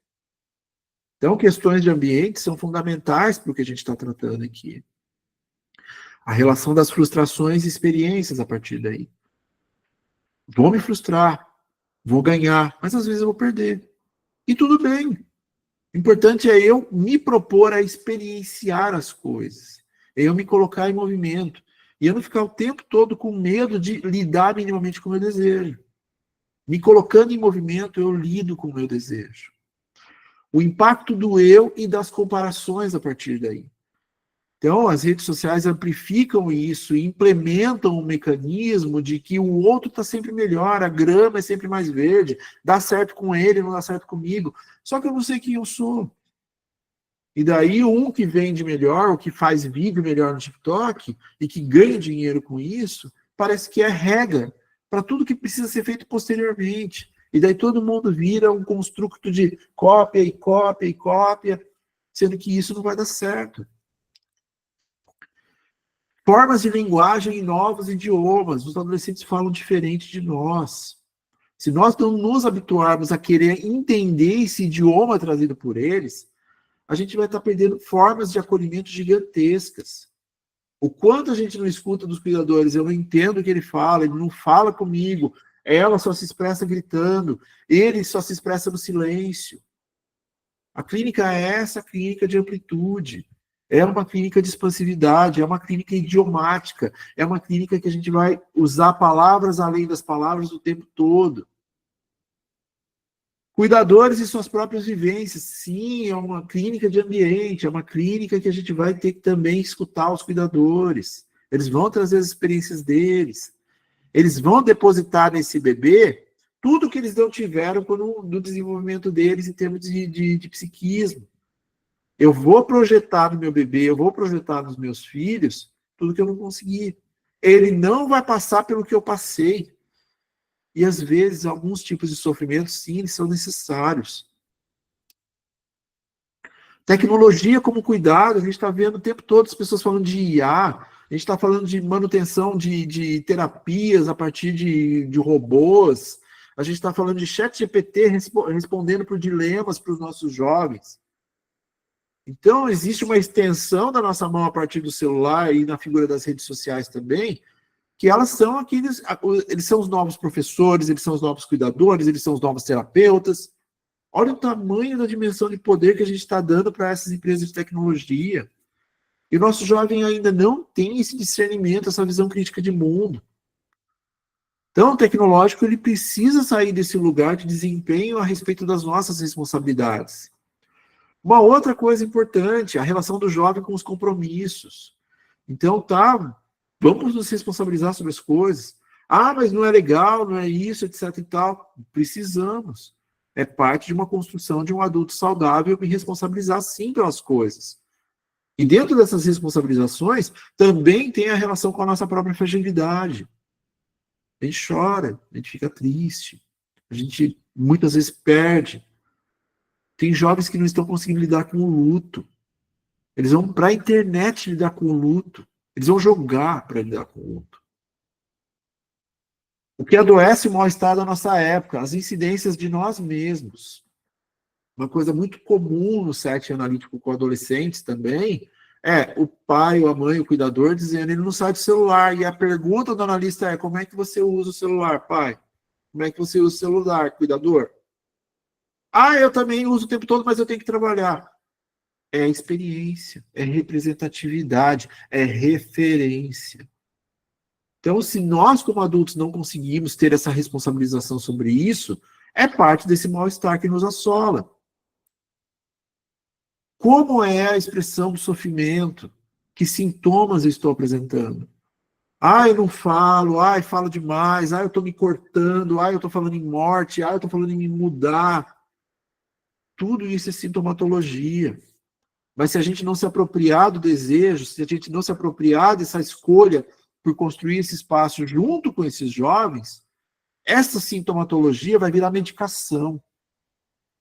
Então, questões de ambiente são fundamentais para o que a gente está tratando aqui. A relação das frustrações e experiências a partir daí. Vou me frustrar, vou ganhar, mas às vezes eu vou perder. E tudo bem. O importante é eu me propor a experienciar as coisas. É eu me colocar em movimento. E eu não ficar o tempo todo com medo de lidar minimamente com o meu desejo. Me colocando em movimento, eu lido com o meu desejo. O impacto do eu e das comparações a partir daí. Então, as redes sociais amplificam isso e implementam um mecanismo de que o outro está sempre melhor, a grama é sempre mais verde, dá certo com ele, não dá certo comigo. Só que eu não sei quem eu sou. E daí, um que vende melhor, o que faz vídeo melhor no TikTok e que ganha dinheiro com isso, parece que é regra para tudo que precisa ser feito posteriormente. E daí todo mundo vira um construto de cópia e cópia e cópia, sendo que isso não vai dar certo. Formas de linguagem em novos idiomas. Os adolescentes falam diferente de nós. Se nós não nos habituarmos a querer entender esse idioma trazido por eles, a gente vai estar perdendo formas de acolhimento gigantescas. O quanto a gente não escuta dos cuidadores, eu não entendo o que ele fala, ele não fala comigo, ela só se expressa gritando, ele só se expressa no silêncio. A clínica é essa clínica de amplitude, é uma clínica de expansividade, é uma clínica idiomática, é uma clínica que a gente vai usar palavras além das palavras o tempo todo. Cuidadores e suas próprias vivências. Sim, é uma clínica de ambiente, é uma clínica que a gente vai ter que também escutar os cuidadores. Eles vão trazer as experiências deles. Eles vão depositar nesse bebê tudo que eles não tiveram no desenvolvimento deles em termos de psiquismo. Eu vou projetar no meu bebê, eu vou projetar nos meus filhos tudo que eu não consegui. Ele não vai passar pelo que eu passei. E, às vezes, alguns tipos de sofrimento, sim, eles são necessários. Tecnologia como cuidado, a gente está vendo o tempo todo as pessoas falando de IA, a gente está falando de manutenção de terapias a partir de robôs, a gente está falando de chat GPT respondendo por dilemas para os nossos jovens. Então, existe uma extensão da nossa mão a partir do celular e na figura das redes sociais também, que elas são eles são os novos professores, eles são os novos cuidadores, eles são os novos terapeutas. Olha o tamanho da dimensão de poder que a gente está dando para essas empresas de tecnologia. E o nosso jovem ainda não tem esse discernimento, essa visão crítica de mundo. Então, o tecnológico ele precisa sair desse lugar de desempenho a respeito das nossas responsabilidades. Uma outra coisa importante, a relação do jovem com os compromissos. Então, vamos nos responsabilizar sobre as coisas. Ah, mas não é legal, não é isso, etc e tal. Precisamos. É parte de uma construção de um adulto saudável me responsabilizar, sim, pelas coisas. E dentro dessas responsabilizações, também tem a relação com a nossa própria fragilidade. A gente chora, a gente fica triste, a gente muitas vezes perde. Tem jovens que não estão conseguindo lidar com o luto. Eles vão para a internet lidar com o luto. Eles vão jogar para lidar com o outro. O que adoece o mal-estar da nossa época, as incidências de nós mesmos. Uma coisa muito comum no set analítico com adolescentes também é o pai, ou a mãe, o cuidador, dizendo ele não sai do celular. E a pergunta do analista é: como é que você usa o celular, pai? Como é que você usa o celular, cuidador? Ah, eu também uso o tempo todo, mas eu tenho que trabalhar. É experiência, é representatividade, é referência. Então, se nós, como adultos, não conseguimos ter essa responsabilização sobre isso, é parte desse mal-estar que nos assola. Como é a expressão do sofrimento? Que sintomas eu estou apresentando? Ah, eu não falo, ah, eu falo demais, ah, eu estou me cortando, ah, eu estou falando em morte, ah, eu estou falando em me mudar. Tudo isso é sintomatologia. Mas se a gente não se apropriar do desejo, se a gente não se apropriar dessa escolha por construir esse espaço junto com esses jovens, essa sintomatologia vai virar medicação.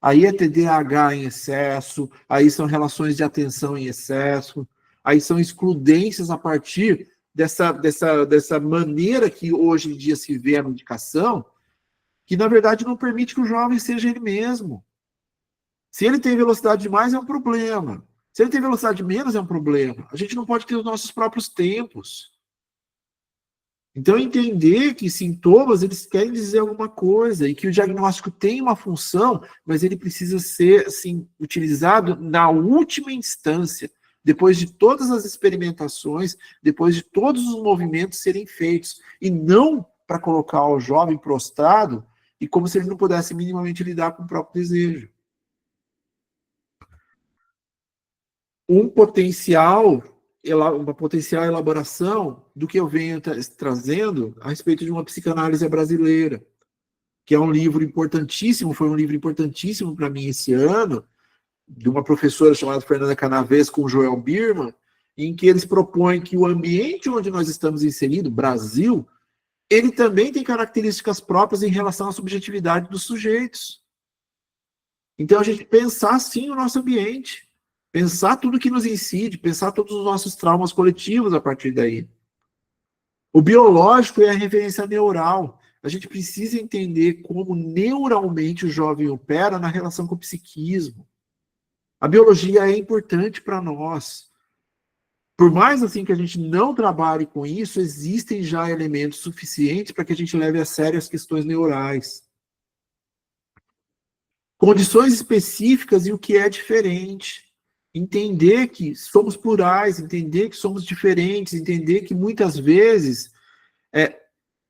Aí é TDAH em excesso, aí são relações de atenção em excesso, aí são excludências a partir dessa maneira que hoje em dia se vê a medicação, que na verdade não permite que o jovem seja ele mesmo. Se ele tem velocidade demais, é um problema. Se ele tem velocidade menos, é um problema. A gente não pode ter os nossos próprios tempos. Então, entender que sintomas, eles querem dizer alguma coisa, e que o diagnóstico tem uma função, mas ele precisa ser, assim, utilizado na última instância, depois de todas as experimentações, depois de todos os movimentos serem feitos, e não para colocar o jovem prostrado, e como se ele não pudesse minimamente lidar com o próprio desejo. Uma potencial elaboração do que eu venho trazendo a respeito de uma psicanálise brasileira, que é um livro importantíssimo, foi um livro importantíssimo para mim esse ano, de uma professora chamada Fernanda Canavês com Joel Birman, em que eles propõem que o ambiente onde nós estamos inseridos, Brasil, ele também tem características próprias em relação à subjetividade dos sujeitos. Então, a gente pensar, sim, o nosso ambiente, pensar tudo que nos incide, pensar todos os nossos traumas coletivos a partir daí. O biológico é a referência neural. A gente precisa entender como neuralmente o jovem opera na relação com o psiquismo. A biologia é importante para nós. Por mais assim que a gente não trabalhe com isso, existem já elementos suficientes para que a gente leve a sério as questões neurais. Condições específicas e o que é diferente. Entender que somos plurais, entender que somos diferentes, entender que muitas vezes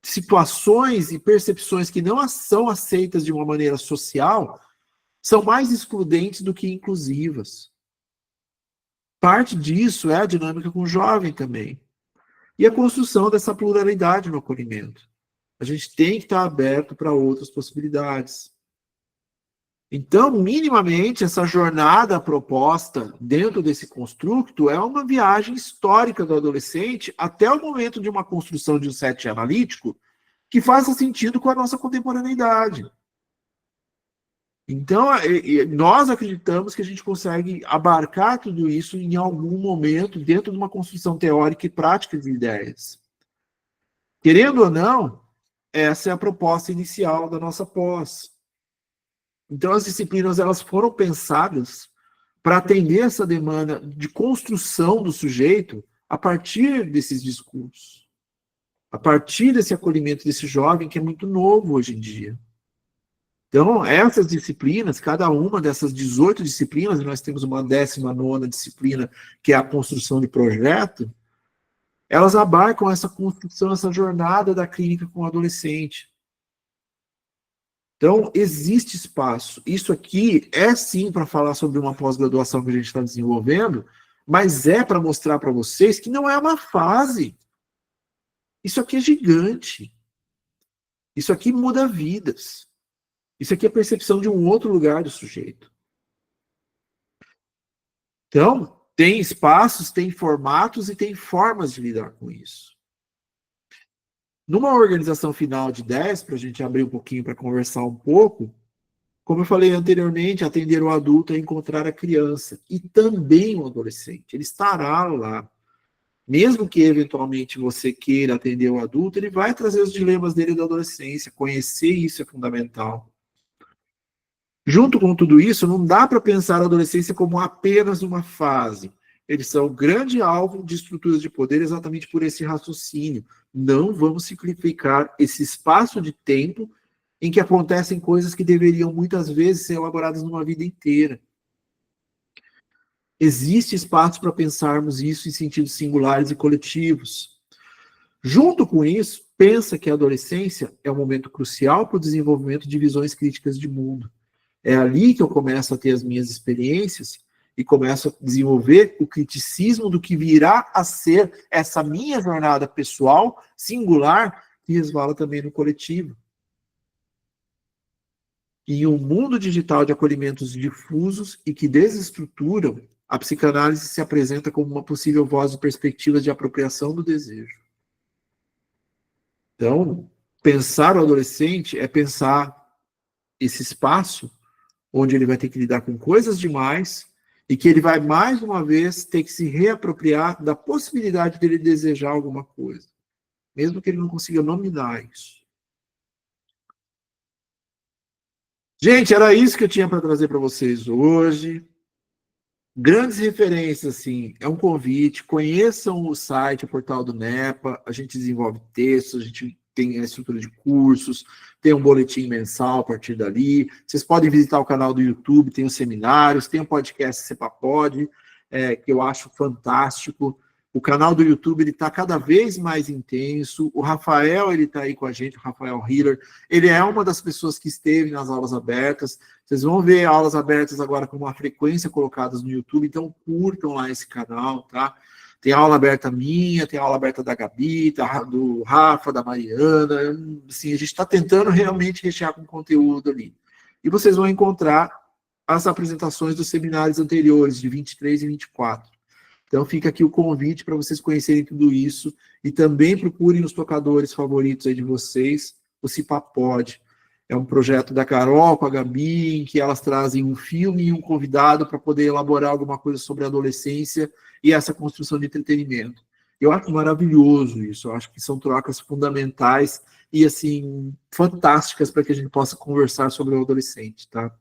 situações e percepções que não são aceitas de uma maneira social são mais excludentes do que inclusivas. Parte disso é a dinâmica com o jovem também. E a construção dessa pluralidade no acolhimento. A gente tem que estar aberto para outras possibilidades. Então, minimamente, essa jornada proposta dentro desse construto é uma viagem histórica do adolescente até o momento de uma construção de um set analítico que faça sentido com a nossa contemporaneidade. Então, nós acreditamos que a gente consegue abarcar tudo isso em algum momento dentro de uma construção teórica e prática de ideias. Querendo ou não, essa é a proposta inicial da nossa pós. Então, as disciplinas elas foram pensadas para atender essa demanda de construção do sujeito a partir desses discursos, a partir desse acolhimento desse jovem que é muito novo hoje em dia. Então, essas disciplinas, cada uma dessas 18 disciplinas, e nós temos uma 19ª disciplina, que é a construção de projeto, elas abarcam essa construção, essa jornada da clínica com o adolescente. Então, existe espaço. Isso aqui é sim para falar sobre uma pós-graduação que a gente está desenvolvendo, mas é para mostrar para vocês que não é uma fase. Isso aqui é gigante. Isso aqui muda vidas. Isso aqui é a percepção de um outro lugar do sujeito. Então, tem espaços, tem formatos e tem formas de lidar com isso. Numa organização final de 10, para a gente abrir um pouquinho para conversar um pouco, como eu falei anteriormente, atender o adulto é encontrar a criança e também o adolescente. Ele estará lá. Mesmo que eventualmente você queira atender o adulto, ele vai trazer os dilemas dele da adolescência. Conhecer isso é fundamental. Junto com tudo isso, não dá para pensar a adolescência como apenas uma fase. Eles são o grande alvo de estruturas de poder exatamente por esse raciocínio. Não vamos simplificar esse espaço de tempo em que acontecem coisas que deveriam muitas vezes ser elaboradas numa vida inteira. Existe espaço para pensarmos isso em sentidos singulares e coletivos. Junto com isso, pensa que a adolescência é um momento crucial para o desenvolvimento de visões críticas de mundo. É ali que eu começo a ter as minhas experiências e começo a desenvolver o criticismo do que virá a ser essa minha jornada pessoal, singular, que resvala também no coletivo. Em um mundo digital de acolhimentos difusos e que desestruturam, a psicanálise se apresenta como uma possível voz de perspectivas de apropriação do desejo. Então, pensar o adolescente é pensar esse espaço onde ele vai ter que lidar com coisas demais e que ele vai, mais uma vez, ter que se reapropriar da possibilidade dele desejar alguma coisa, mesmo que ele não consiga nominar isso. Gente, era isso que eu tinha para trazer para vocês hoje. Grandes referências, assim, é um convite, conheçam o site, o portal do NEPA, a gente desenvolve textos, a gente tem a estrutura de cursos, tem um boletim mensal a partir dali, vocês podem visitar o canal do YouTube, tem os seminários, tem o podcast Cepapod, que eu acho fantástico. O canal do YouTube ele está cada vez mais intenso. O Rafael ele está aí com a gente, o Rafael Hiller. Ele é uma das pessoas que esteve nas aulas abertas. Vocês vão ver aulas abertas agora com uma frequência colocadas no YouTube. Então curtam lá esse canal, tá? Tem aula aberta minha, tem aula aberta da Gabi, do Rafa, da Mariana. Assim, a gente está tentando realmente rechear com conteúdo ali. E vocês vão encontrar as apresentações dos seminários anteriores, de 23 e 24. Então fica aqui o convite para vocês conhecerem tudo isso e também procurem os tocadores favoritos aí de vocês, o Cipapod. É um projeto da Carol com a Gabi, em que elas trazem um filme e um convidado para poder elaborar alguma coisa sobre a adolescência e essa construção de entretenimento. Eu acho maravilhoso isso, eu acho que são trocas fundamentais e, assim, fantásticas para que a gente possa conversar sobre o adolescente, tá?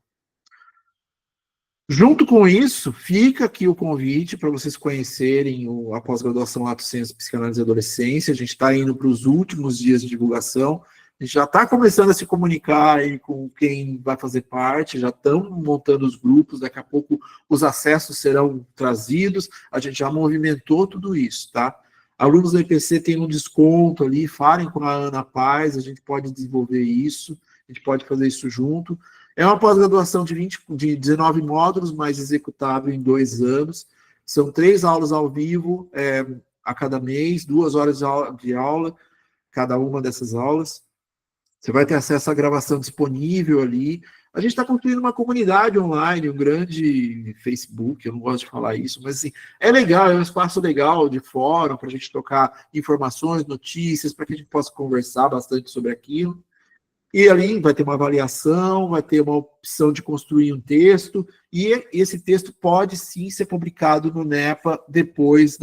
Junto com isso, fica aqui o convite para vocês conhecerem a pós-graduação Lato Sensu Psicanálise e Adolescência. A gente está indo para os últimos dias de divulgação. A gente já está começando a se comunicar aí com quem vai fazer parte, já estão montando os grupos, daqui a pouco os acessos serão trazidos, a gente já movimentou tudo isso, tá? Alunos do EPC têm um desconto ali, falem com a Ana Paz, a gente pode desenvolver isso, a gente pode fazer isso junto. É uma pós-graduação de 19 módulos, mas executável em 2 anos. São 3 aulas ao vivo a cada mês, 2 horas de aula, cada uma dessas aulas. Você vai ter acesso à gravação disponível ali. A gente está construindo uma comunidade online, um grande Facebook, eu não gosto de falar isso, mas assim, é legal, é um espaço legal de fórum para a gente trocar informações, notícias, para que a gente possa conversar bastante sobre aquilo. E ali vai ter uma avaliação, vai ter uma opção de construir um texto, e esse texto pode sim ser publicado no NEPA depois,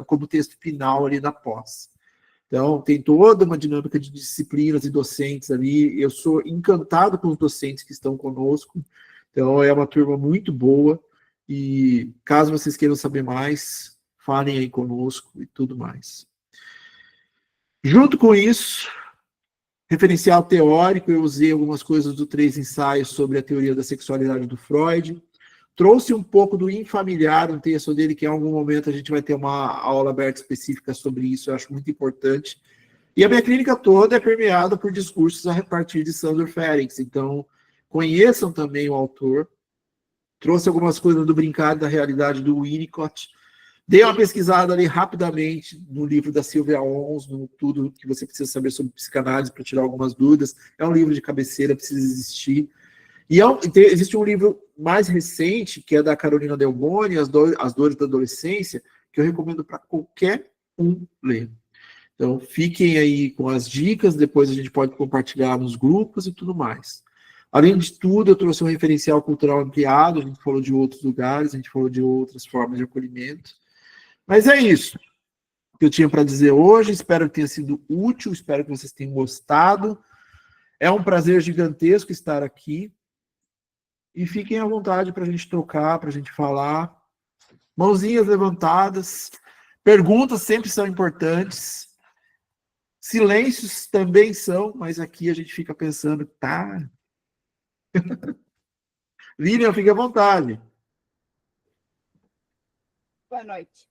como texto final ali da pós. Então, tem toda uma dinâmica de disciplinas e docentes ali. Eu sou encantado com os docentes que estão conosco. Então, é uma turma muito boa. E caso vocês queiram saber mais, falem aí conosco e tudo mais. Junto com isso, referencial teórico, eu usei algumas coisas do 3 ensaios sobre a teoria da sexualidade do Freud. Trouxe um pouco do Infamiliar, um texto dele que em algum momento a gente vai ter uma aula aberta específica sobre isso, eu acho muito importante. E a minha clínica toda é permeada por discursos a partir de Sandor Ferencz, então conheçam também o autor. Trouxe algumas coisas do Brincar da Realidade do Winnicott. Dei uma pesquisada ali rapidamente no livro da Silvia Ons, no Tudo que você precisa saber sobre psicanálise para tirar algumas dúvidas. É um livro de cabeceira, precisa existir. E existe um livro mais recente, que é da Carolina Del Boni, As Dores da Adolescência, que eu recomendo para qualquer um ler. Então, fiquem aí com as dicas, depois a gente pode compartilhar nos grupos e tudo mais. Além de tudo, eu trouxe um referencial cultural ampliado, a gente falou de outros lugares, a gente falou de outras formas de acolhimento. Mas é isso. que eu tinha para dizer hoje. Espero que tenha sido útil, espero que vocês tenham gostado. É um prazer gigantesco estar aqui. E fiquem à vontade para a gente trocar, para a gente falar. Mãozinhas levantadas. Perguntas sempre são importantes. Silêncios também são, mas aqui a gente fica pensando, tá? Lilian, fique à vontade. Boa noite.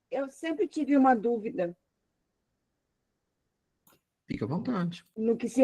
Eu sempre tive uma dúvida Fique à vontade. no que se